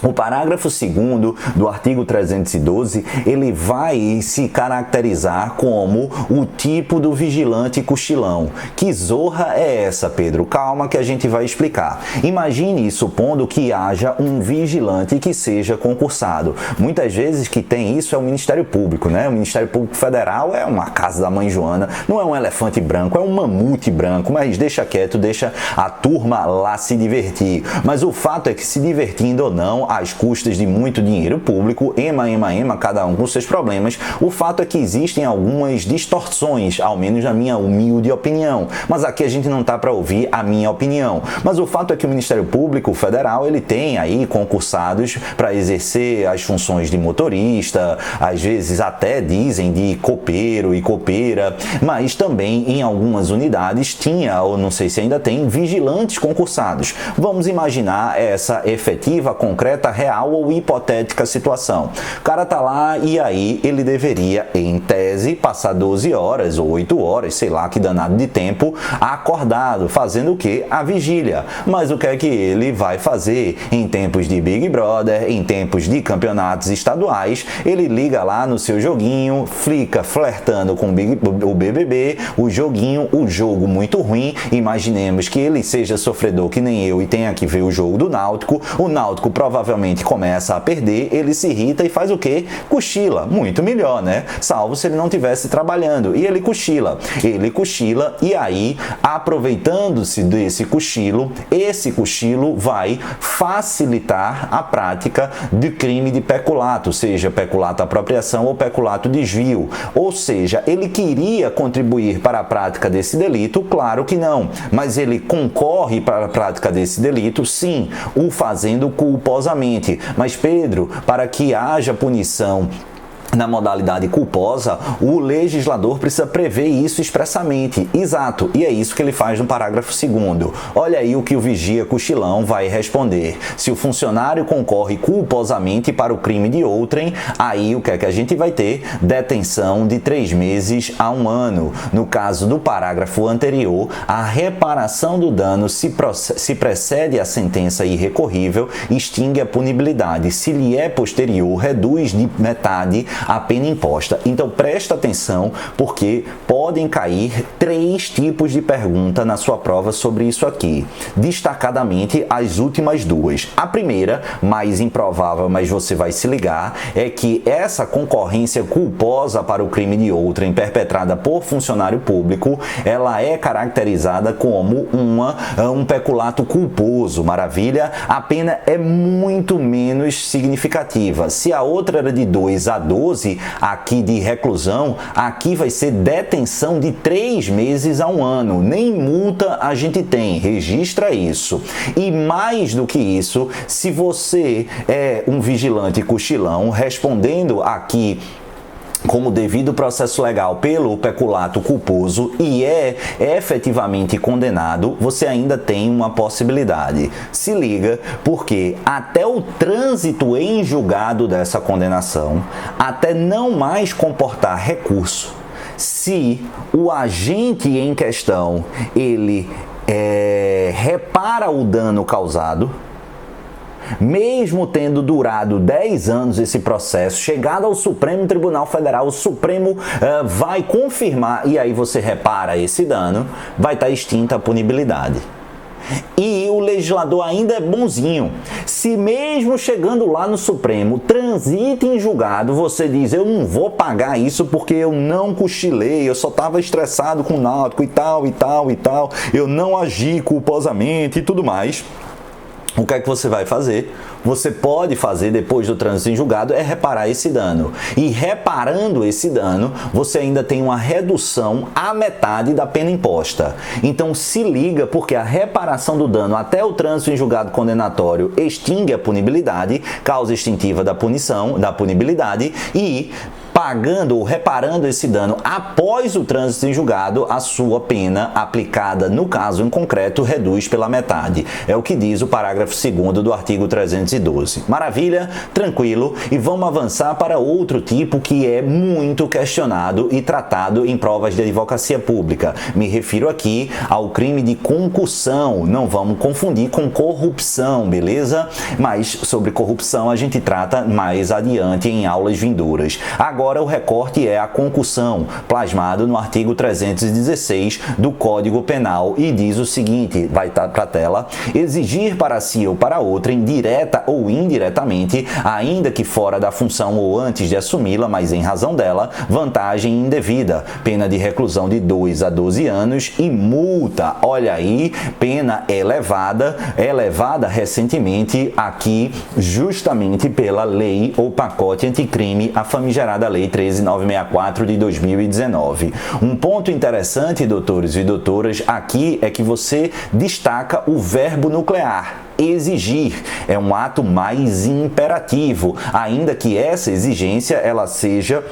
S1: O parágrafo 2º do artigo 312, ele vai se caracterizar como o tipo do vigilante cochilão. Que zorra é essa, Pedro? Calma que a gente vai explicar. Imagine, supondo que haja um vigilante que seja concursado. Muitas vezes que tem isso é o Ministério Público, né? O Ministério Público Federal é uma casa da mãe Joana, não é um elefante branco, é um mamute branco, mas deixa quieto, deixa a turma lá se divertir. Mas o fato é que, se divertindo ou não, às custas de muito dinheiro público, ema, cada um com seus problemas, o fato é que existem algumas distorções, ao menos na minha humilde opinião. Mas aqui a gente não está para ouvir a minha opinião. Mas o fato é que o Ministério Público Federal, ele tem aí concursados para exercer as funções de motorista, às vezes até dizem de copeiro e copeira, mas também em algumas unidades tinha, ou não sei se ainda tem, vigilantes concursados. Vamos imaginar essa efetiva, concreta, real ou hipotética situação. O cara tá lá e aí ele deveria, em tese, passar 12 horas ou 8 horas, sei lá que danado de tempo, acordado, fazendo o quê? A vigília. Mas o que é que ele vai fazer em tempos de Big Brother, em tempos de campeonatos estaduais? Ele liga lá no seu joguinho, fica flertando com o BBB, o joguinho, o jogo muito ruim. Imaginemos que ele seja sofredor que nem eu e tenha que ver o jogo do Náutico. O Náutico provavelmente começa a perder, ele se irrita e faz o quê? Cochila. Muito melhor, né? Salvo se ele não estivesse trabalhando. E ele cochila. Ele cochila e aí, aproveitando-se desse cochilo, esse cochilo vai facilitar a prática de crime de peculato, seja peculato apropriação ou peculato desvio. Ou seja, ele queria contribuir para a prática desse delito? Claro que não. Mas ele concorre para a prática desse delito? Sim, o fazendo culposamente. Mas, Pedro, para que haja punição na modalidade culposa, o legislador precisa prever isso expressamente. Exato, e é isso que ele faz no parágrafo 2º. Olha aí o que o vigia cochilão vai responder. Se o funcionário concorre culposamente para o crime de outrem, aí o que é que a gente vai ter? Detenção de 3 meses a 1 ano. No caso do parágrafo anterior, a reparação do dano se precede a sentença irrecorrível, extingue a punibilidade. Se lhe é posterior, reduz de metade a pena imposta. Então presta atenção, porque podem cair 3 tipos de pergunta na sua prova sobre isso aqui. Destacadamente as últimas 2. A primeira, mais improvável, mas você vai se ligar, é que essa concorrência culposa para o crime de outrem perpetrada por funcionário público, ela é caracterizada como um peculato culposo. Maravilha? A pena é muito menos significativa. Se a outra era de 2 a 12, aqui de reclusão, aqui vai ser detenção de 3 meses a 1 ano. Nem multa a gente tem, registra isso. E mais do que isso, se você é um vigilante cochilão, respondendo aqui como devido processo legal pelo peculato culposo e é efetivamente condenado, você ainda tem uma possibilidade. Se liga, porque até o trânsito em julgado dessa condenação, até não mais comportar recurso, se o agente em questão, ele repara o dano causado, mesmo tendo durado 10 anos esse processo, chegado ao Supremo Tribunal Federal, o Supremo vai confirmar, e aí você repara esse dano, vai estar extinta a punibilidade. E o legislador ainda é bonzinho. Se mesmo chegando lá no Supremo, transita em julgado, você diz, eu não vou pagar isso porque eu não cochilei, eu só estava estressado com o náutico e tal, eu não agi culposamente e tudo mais. O que é que você vai fazer? Você pode fazer depois do trânsito em julgado é reparar esse dano. E reparando esse dano, você ainda tem uma redução à metade da pena imposta. Então se liga, porque a reparação do dano até o trânsito em julgado condenatório extingue a punibilidade, causa extintiva da punibilidade e pagando ou reparando esse dano após o trânsito em julgado, a sua pena aplicada no caso em concreto reduz pela metade. É o que diz o parágrafo 2º do artigo 312. Maravilha? Tranquilo? E vamos avançar para outro tipo que é muito questionado e tratado em provas de advocacia pública. Me refiro aqui ao crime de concussão. Não vamos confundir com corrupção, beleza? Mas sobre corrupção a gente trata mais adiante em aulas vindouras. Agora o recorte é a concussão, plasmado no artigo 316 do Código Penal e diz o seguinte, vai estar para a tela, exigir para si ou para outrem, direta ou indiretamente, ainda que fora da função ou antes de assumi-la, mas em razão dela, vantagem indevida, pena de reclusão de 2 a 12 anos e multa. Olha aí, pena elevada recentemente aqui justamente pela lei ou pacote anticrime, a famigerada Lei 13.964 de 2019. Um ponto interessante, doutores e doutoras, aqui é que você destaca o verbo nuclear. Exigir é um ato mais imperativo, ainda que essa exigência ela seja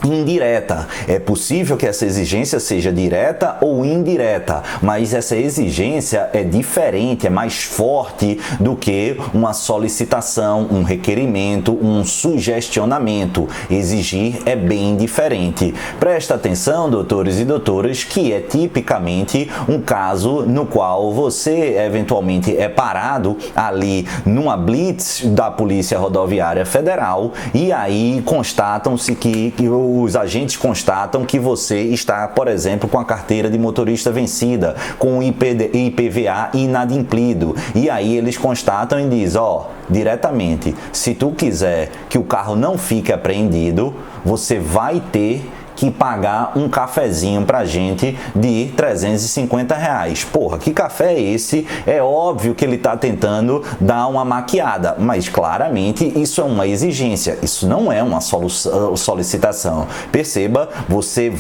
S1: indireta. É possível que essa exigência seja direta ou indireta, mas essa exigência é diferente, é mais forte do que uma solicitação, um requerimento, um sugestionamento. Exigir é bem diferente. Presta atenção, doutores e doutoras, que é tipicamente um caso no qual você eventualmente é parado ali numa blitz da Polícia Rodoviária Federal e aí constatam-se que os agentes constatam que você está, por exemplo, com a carteira de motorista vencida, com o IPVA inadimplido. E aí eles constatam e dizem, diretamente, se tu quiser que o carro não fique apreendido, você vai ter que pagar um cafezinho pra gente de R$350. Porra, que café é esse? É óbvio que ele tá tentando dar uma maquiada, mas claramente isso é uma exigência, isso não é uma solicitação. Perceba, você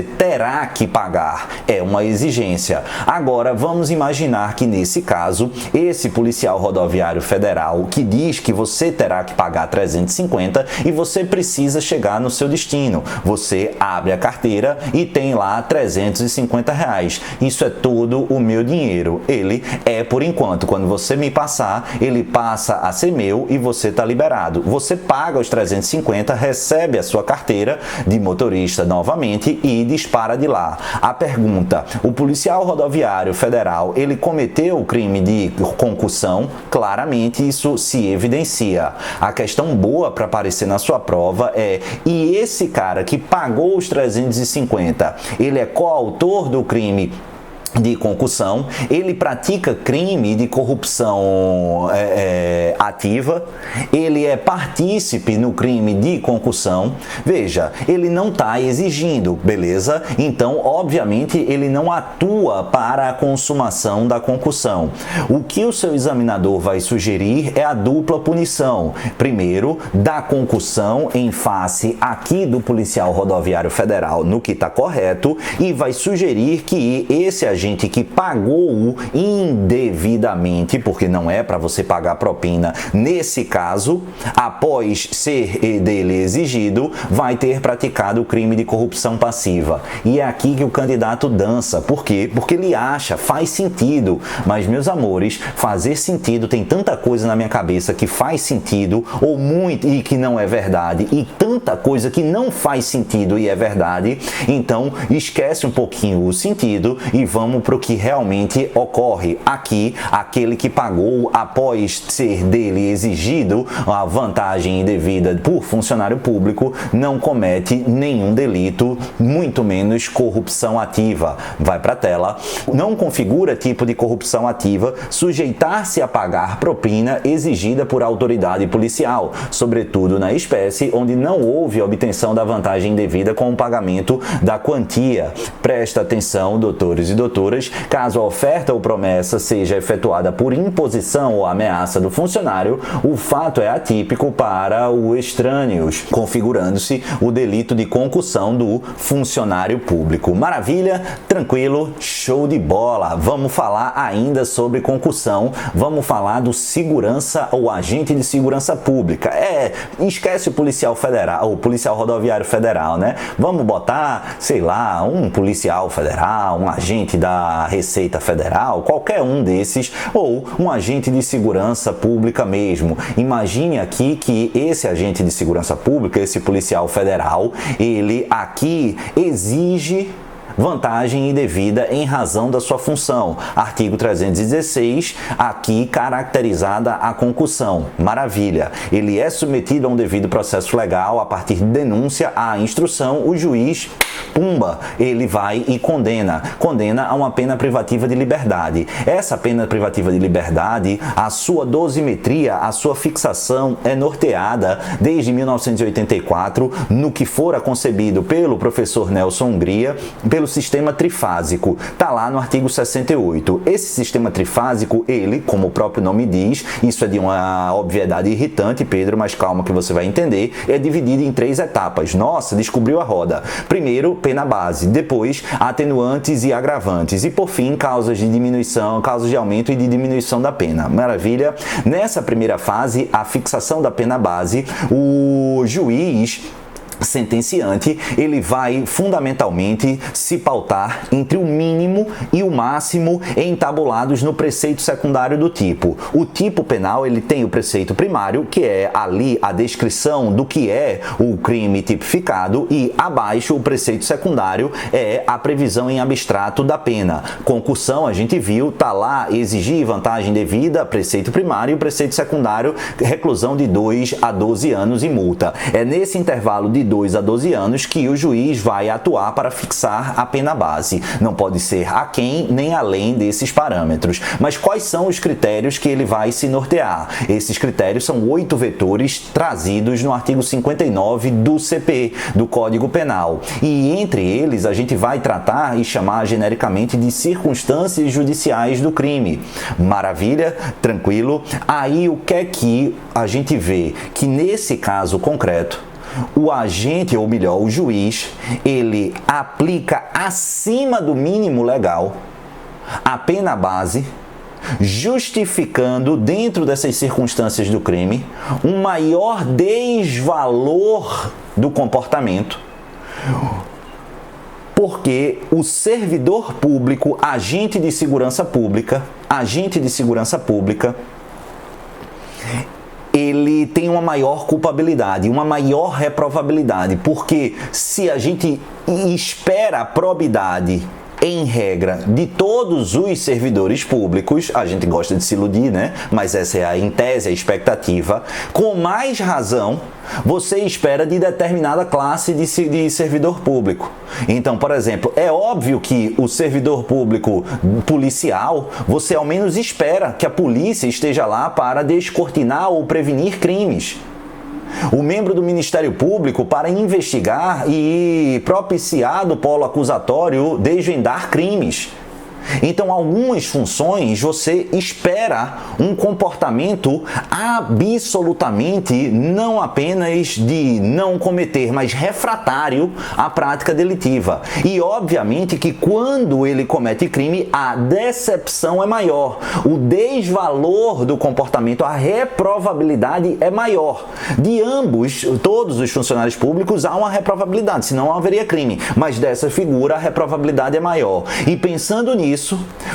S1: terá que pagar, é uma exigência. Agora, vamos imaginar que nesse caso, esse policial rodoviário federal que diz que você terá que pagar 350 e você precisa chegar no seu destino. Você abre a carteira e tem lá R$350. Isso é todo o meu dinheiro. Ele é por enquanto. Quando você me passar, ele passa a ser meu e você está liberado. Você paga os 350, recebe a sua carteira de motorista novamente e dispara de lá. A pergunta: o policial rodoviário federal, ele cometeu o crime de concussão? Claramente isso se evidencia. A questão boa para aparecer na sua prova é: e esse cara que pagou os 350, ele é coautor do crime de concussão? Ele pratica crime de corrupção ativa? Ele é partícipe no crime de concussão? Veja, ele não está exigindo, beleza? Então, obviamente, ele não atua para a consumação da concussão. O que o seu examinador vai sugerir é a dupla punição. Primeiro, da concussão em face aqui do policial rodoviário federal, no que está correto, e vai sugerir que esse agente que pagou indevidamente, porque não é para você pagar propina nesse caso, após ser dele exigido, vai ter praticado o crime de corrupção passiva. E é aqui que o candidato dança. Por quê? Porque ele acha, faz sentido. Mas, meus amores, fazer sentido, tem tanta coisa na minha cabeça que faz sentido ou muito e que não é verdade, e tanta coisa que não faz sentido e é verdade. Então, esquece um pouquinho o sentido e vamos para o que realmente ocorre. Aqui, aquele que pagou após ser dele exigido a vantagem indevida por funcionário público não comete nenhum delito, muito menos corrupção ativa. Vai para a tela. Não configura tipo de corrupção ativa sujeitar-se a pagar propina exigida por autoridade policial, sobretudo na espécie onde não houve obtenção da vantagem indevida com o pagamento da quantia. Presta atenção, doutores e doutoras, caso a oferta ou promessa seja efetuada por imposição ou ameaça do funcionário, o fato é atípico para o extrâneos, configurando-se o delito de concussão do funcionário público. Maravilha? Tranquilo? Show de bola! Vamos falar ainda sobre concussão, vamos falar do segurança ou agente de segurança pública. Esquece o policial federal, o policial rodoviário federal, né? Vamos botar, sei lá, um policial federal, um agente da Receita Federal, qualquer um desses, ou um agente de segurança pública mesmo. Imagine aqui que esse agente de segurança pública, esse policial federal, ele aqui exige vantagem indevida em razão da sua função. Artigo 316, aqui caracterizada a concussão. Maravilha. Ele é submetido a um devido processo legal a partir de denúncia à instrução, o juiz, pumba, ele vai e condena a uma pena privativa de liberdade. Essa pena privativa de liberdade, a sua dosimetria, a sua fixação é norteada desde 1984 no que fora concebido pelo professor Nelson Hungria, pelo sistema trifásico. Está lá no artigo 68. Esse sistema trifásico, ele, como o próprio nome diz, isso é de uma obviedade irritante, Pedro, mas calma que você vai entender, é dividido em 3 etapas. Nossa, descobriu a roda. Primeiro, pena base, depois, atenuantes e agravantes, e por fim, causas de diminuição, causas de aumento e de diminuição da pena. Maravilha? Nessa primeira fase, a fixação da pena base, o juiz sentenciante, ele vai fundamentalmente se pautar entre o mínimo e o máximo entabulados no preceito secundário do tipo. O tipo penal, ele tem o preceito primário, que é ali a descrição do que é o crime tipificado, e abaixo o preceito secundário é a previsão em abstrato da pena. Concussão, a gente viu, tá lá, exigir vantagem devida, preceito primário, e o preceito secundário, reclusão de 2 a 12 anos e multa. É nesse intervalo de 2 a 12 anos que o juiz vai atuar para fixar a pena base. Não pode ser aquém nem além desses parâmetros. Mas quais são os critérios que ele vai se nortear? Esses critérios são 8 vetores trazidos no artigo 59 do CP, do Código Penal. E entre eles a gente vai tratar e chamar genericamente de circunstâncias judiciais do crime. Maravilha? Tranquilo? Aí o que é que a gente vê? Que nesse caso concreto, o agente, ou melhor, o juiz, ele aplica acima do mínimo legal a pena base, justificando, dentro dessas circunstâncias do crime, um maior desvalor do comportamento, porque o servidor público, agente de segurança pública, ele tem uma maior culpabilidade, uma maior reprovabilidade, porque se a gente espera a probidade, em regra, de todos os servidores públicos, a gente gosta de se iludir, né? Mas essa é em tese a expectativa, com mais razão você espera de determinada classe de servidor público. Então, por exemplo, é óbvio que o servidor público policial, você ao menos espera que a polícia esteja lá para descortinar ou prevenir crimes. O membro do Ministério Público para investigar e propiciar do polo acusatório desvendar crimes. Então, algumas funções você espera um comportamento absolutamente não apenas de não cometer, mas refratário à prática delitiva. E, obviamente, que quando ele comete crime, a decepção é maior, o desvalor do comportamento, a reprovabilidade é maior. De ambos, todos os funcionários públicos, há uma reprovabilidade, senão não haveria crime. Mas dessa figura, a reprovabilidade é maior. E pensando nisso,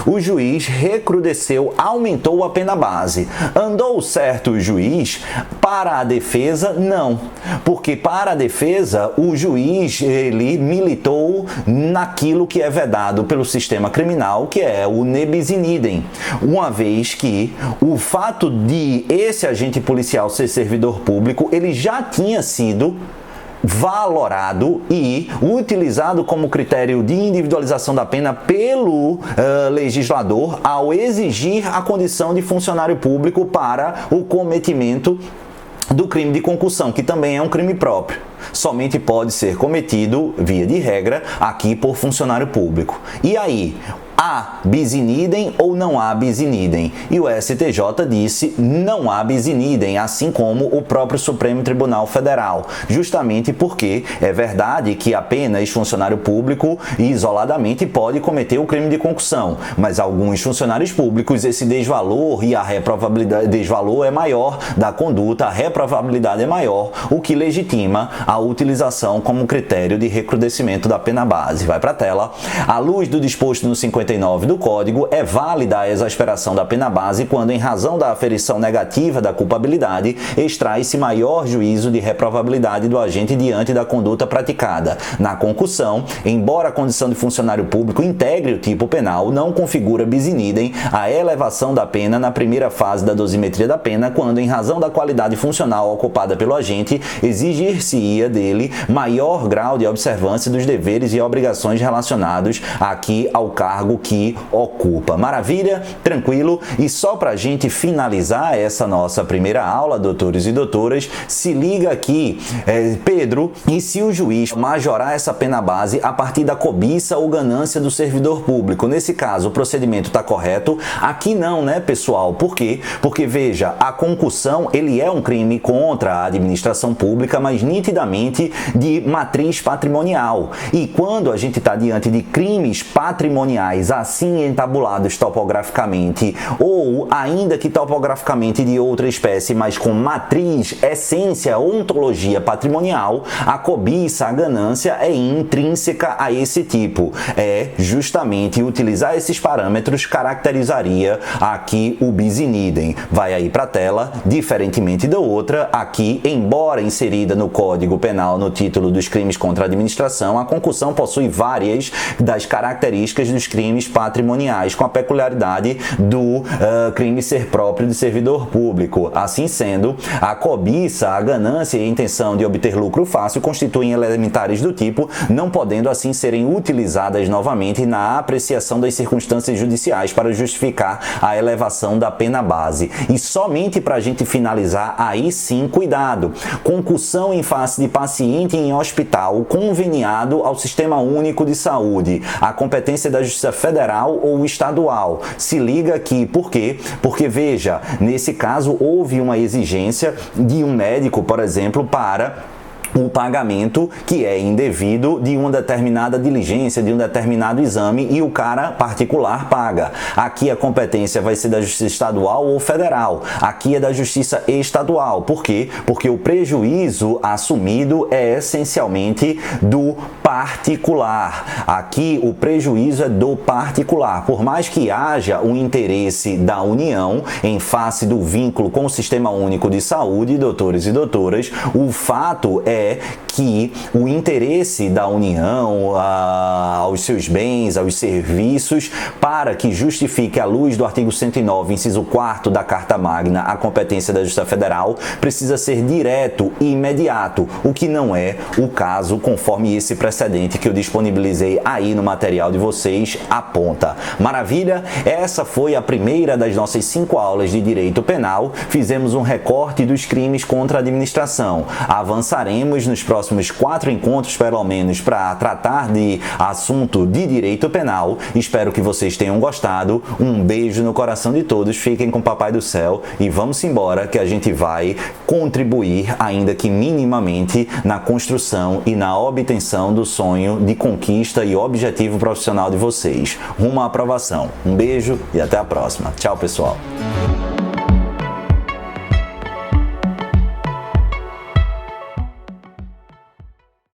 S1: o juiz recrudesceu, aumentou a pena base. Andou certo o juiz? Para a defesa, não. Porque para a defesa, o juiz, ele militou naquilo que é vedado pelo sistema criminal, que é o ne bis in idem. Uma vez que o fato de esse agente policial ser servidor público, ele já tinha sido valorado e utilizado como critério de individualização da pena pelo legislador ao exigir a condição de funcionário público para o cometimento do crime de concussão, que também é um crime próprio. Somente pode ser cometido, via de regra, aqui por funcionário público. E aí, há bis in idem ou não há bis in idem? E o STJ disse não há bis in idem, assim como o próprio Supremo Tribunal Federal, justamente porque é verdade que apenas funcionário público isoladamente pode cometer o crime de concussão, mas alguns funcionários públicos esse desvalor e a reprovabilidade, desvalor é maior da conduta, a reprovabilidade é maior, o que legitima a utilização como critério de recrudescimento da pena base. Vai para a tela. À luz do disposto no 59 do Código, é válida a exasperação da pena base quando, em razão da aferição negativa da culpabilidade, extrai-se maior juízo de reprovabilidade do agente diante da conduta praticada. Na concussão, embora a condição de funcionário público integre o tipo penal, não configura bis in idem a elevação da pena na primeira fase da dosimetria da pena, quando, em razão da qualidade funcional ocupada pelo agente, exigir-se-ia dele maior grau de observância dos deveres e obrigações relacionados aqui ao cargo que ocupa. Maravilha? Tranquilo? E só para a gente finalizar essa nossa primeira aula, doutores e doutoras, se liga aqui, Pedro, e se o juiz majorar essa pena base a partir da cobiça ou ganância do servidor público? Nesse caso, o procedimento está correto? Aqui não, né, pessoal? Por quê? Porque, veja, a concussão, ele é um crime contra a administração pública, mas nitidamente de matriz patrimonial. E quando a gente está diante de crimes patrimoniais assim entabulados topograficamente, ou ainda que topograficamente de outra espécie, mas com matriz, essência, ontologia patrimonial, a cobiça, a ganância é intrínseca a esse tipo. É justamente utilizar esses parâmetros caracterizaria aqui o bis in idem. Vai aí para a tela, diferentemente da outra, aqui, embora inserida no Código Penal no título dos crimes contra a administração, a concussão possui várias das características dos crimes crimes patrimoniais, com a peculiaridade do crime ser próprio de servidor público. Assim sendo, a cobiça, a ganância e a intenção de obter lucro fácil constituem elementares do tipo, não podendo assim serem utilizadas novamente na apreciação das circunstâncias judiciais para justificar a elevação da pena base. E somente para a gente finalizar, aí sim, cuidado. Concussão em face de paciente em hospital conveniado ao Sistema Único de Saúde, a competência da Justiça Federal ou estadual. Se liga aqui, por quê? Porque, veja, nesse caso houve uma exigência de um médico, por exemplo, para o pagamento que é indevido de uma determinada diligência, de um determinado exame, e o cara particular paga. Aqui a competência vai ser da Justiça Estadual ou Federal. Aqui é da Justiça Estadual. Por quê? Porque o prejuízo assumido é essencialmente do particular. Aqui o prejuízo é do particular. Por mais que haja o interesse da União em face do vínculo com o Sistema Único de Saúde, doutores e doutoras, o fato é que o interesse da União aos seus bens, aos serviços, para que justifique à luz do artigo 109, inciso 4º da Carta Magna, a competência da Justiça Federal, precisa ser direto e imediato, o que não é o caso conforme esse precedente que eu disponibilizei aí no material de vocês aponta. Maravilha? Essa foi a primeira das nossas 5 aulas de Direito Penal. Fizemos um recorte dos crimes contra a administração. Avançaremos nos próximos 4 encontros, pelo menos, para tratar de assunto de direito penal. Espero que vocês tenham gostado. Um beijo no coração de todos. Fiquem com o Papai do Céu e vamos embora, que a gente vai contribuir, ainda que minimamente, na construção e na obtenção do sonho de conquista e objetivo profissional de vocês, rumo à aprovação. Um beijo e até a próxima. Tchau, pessoal.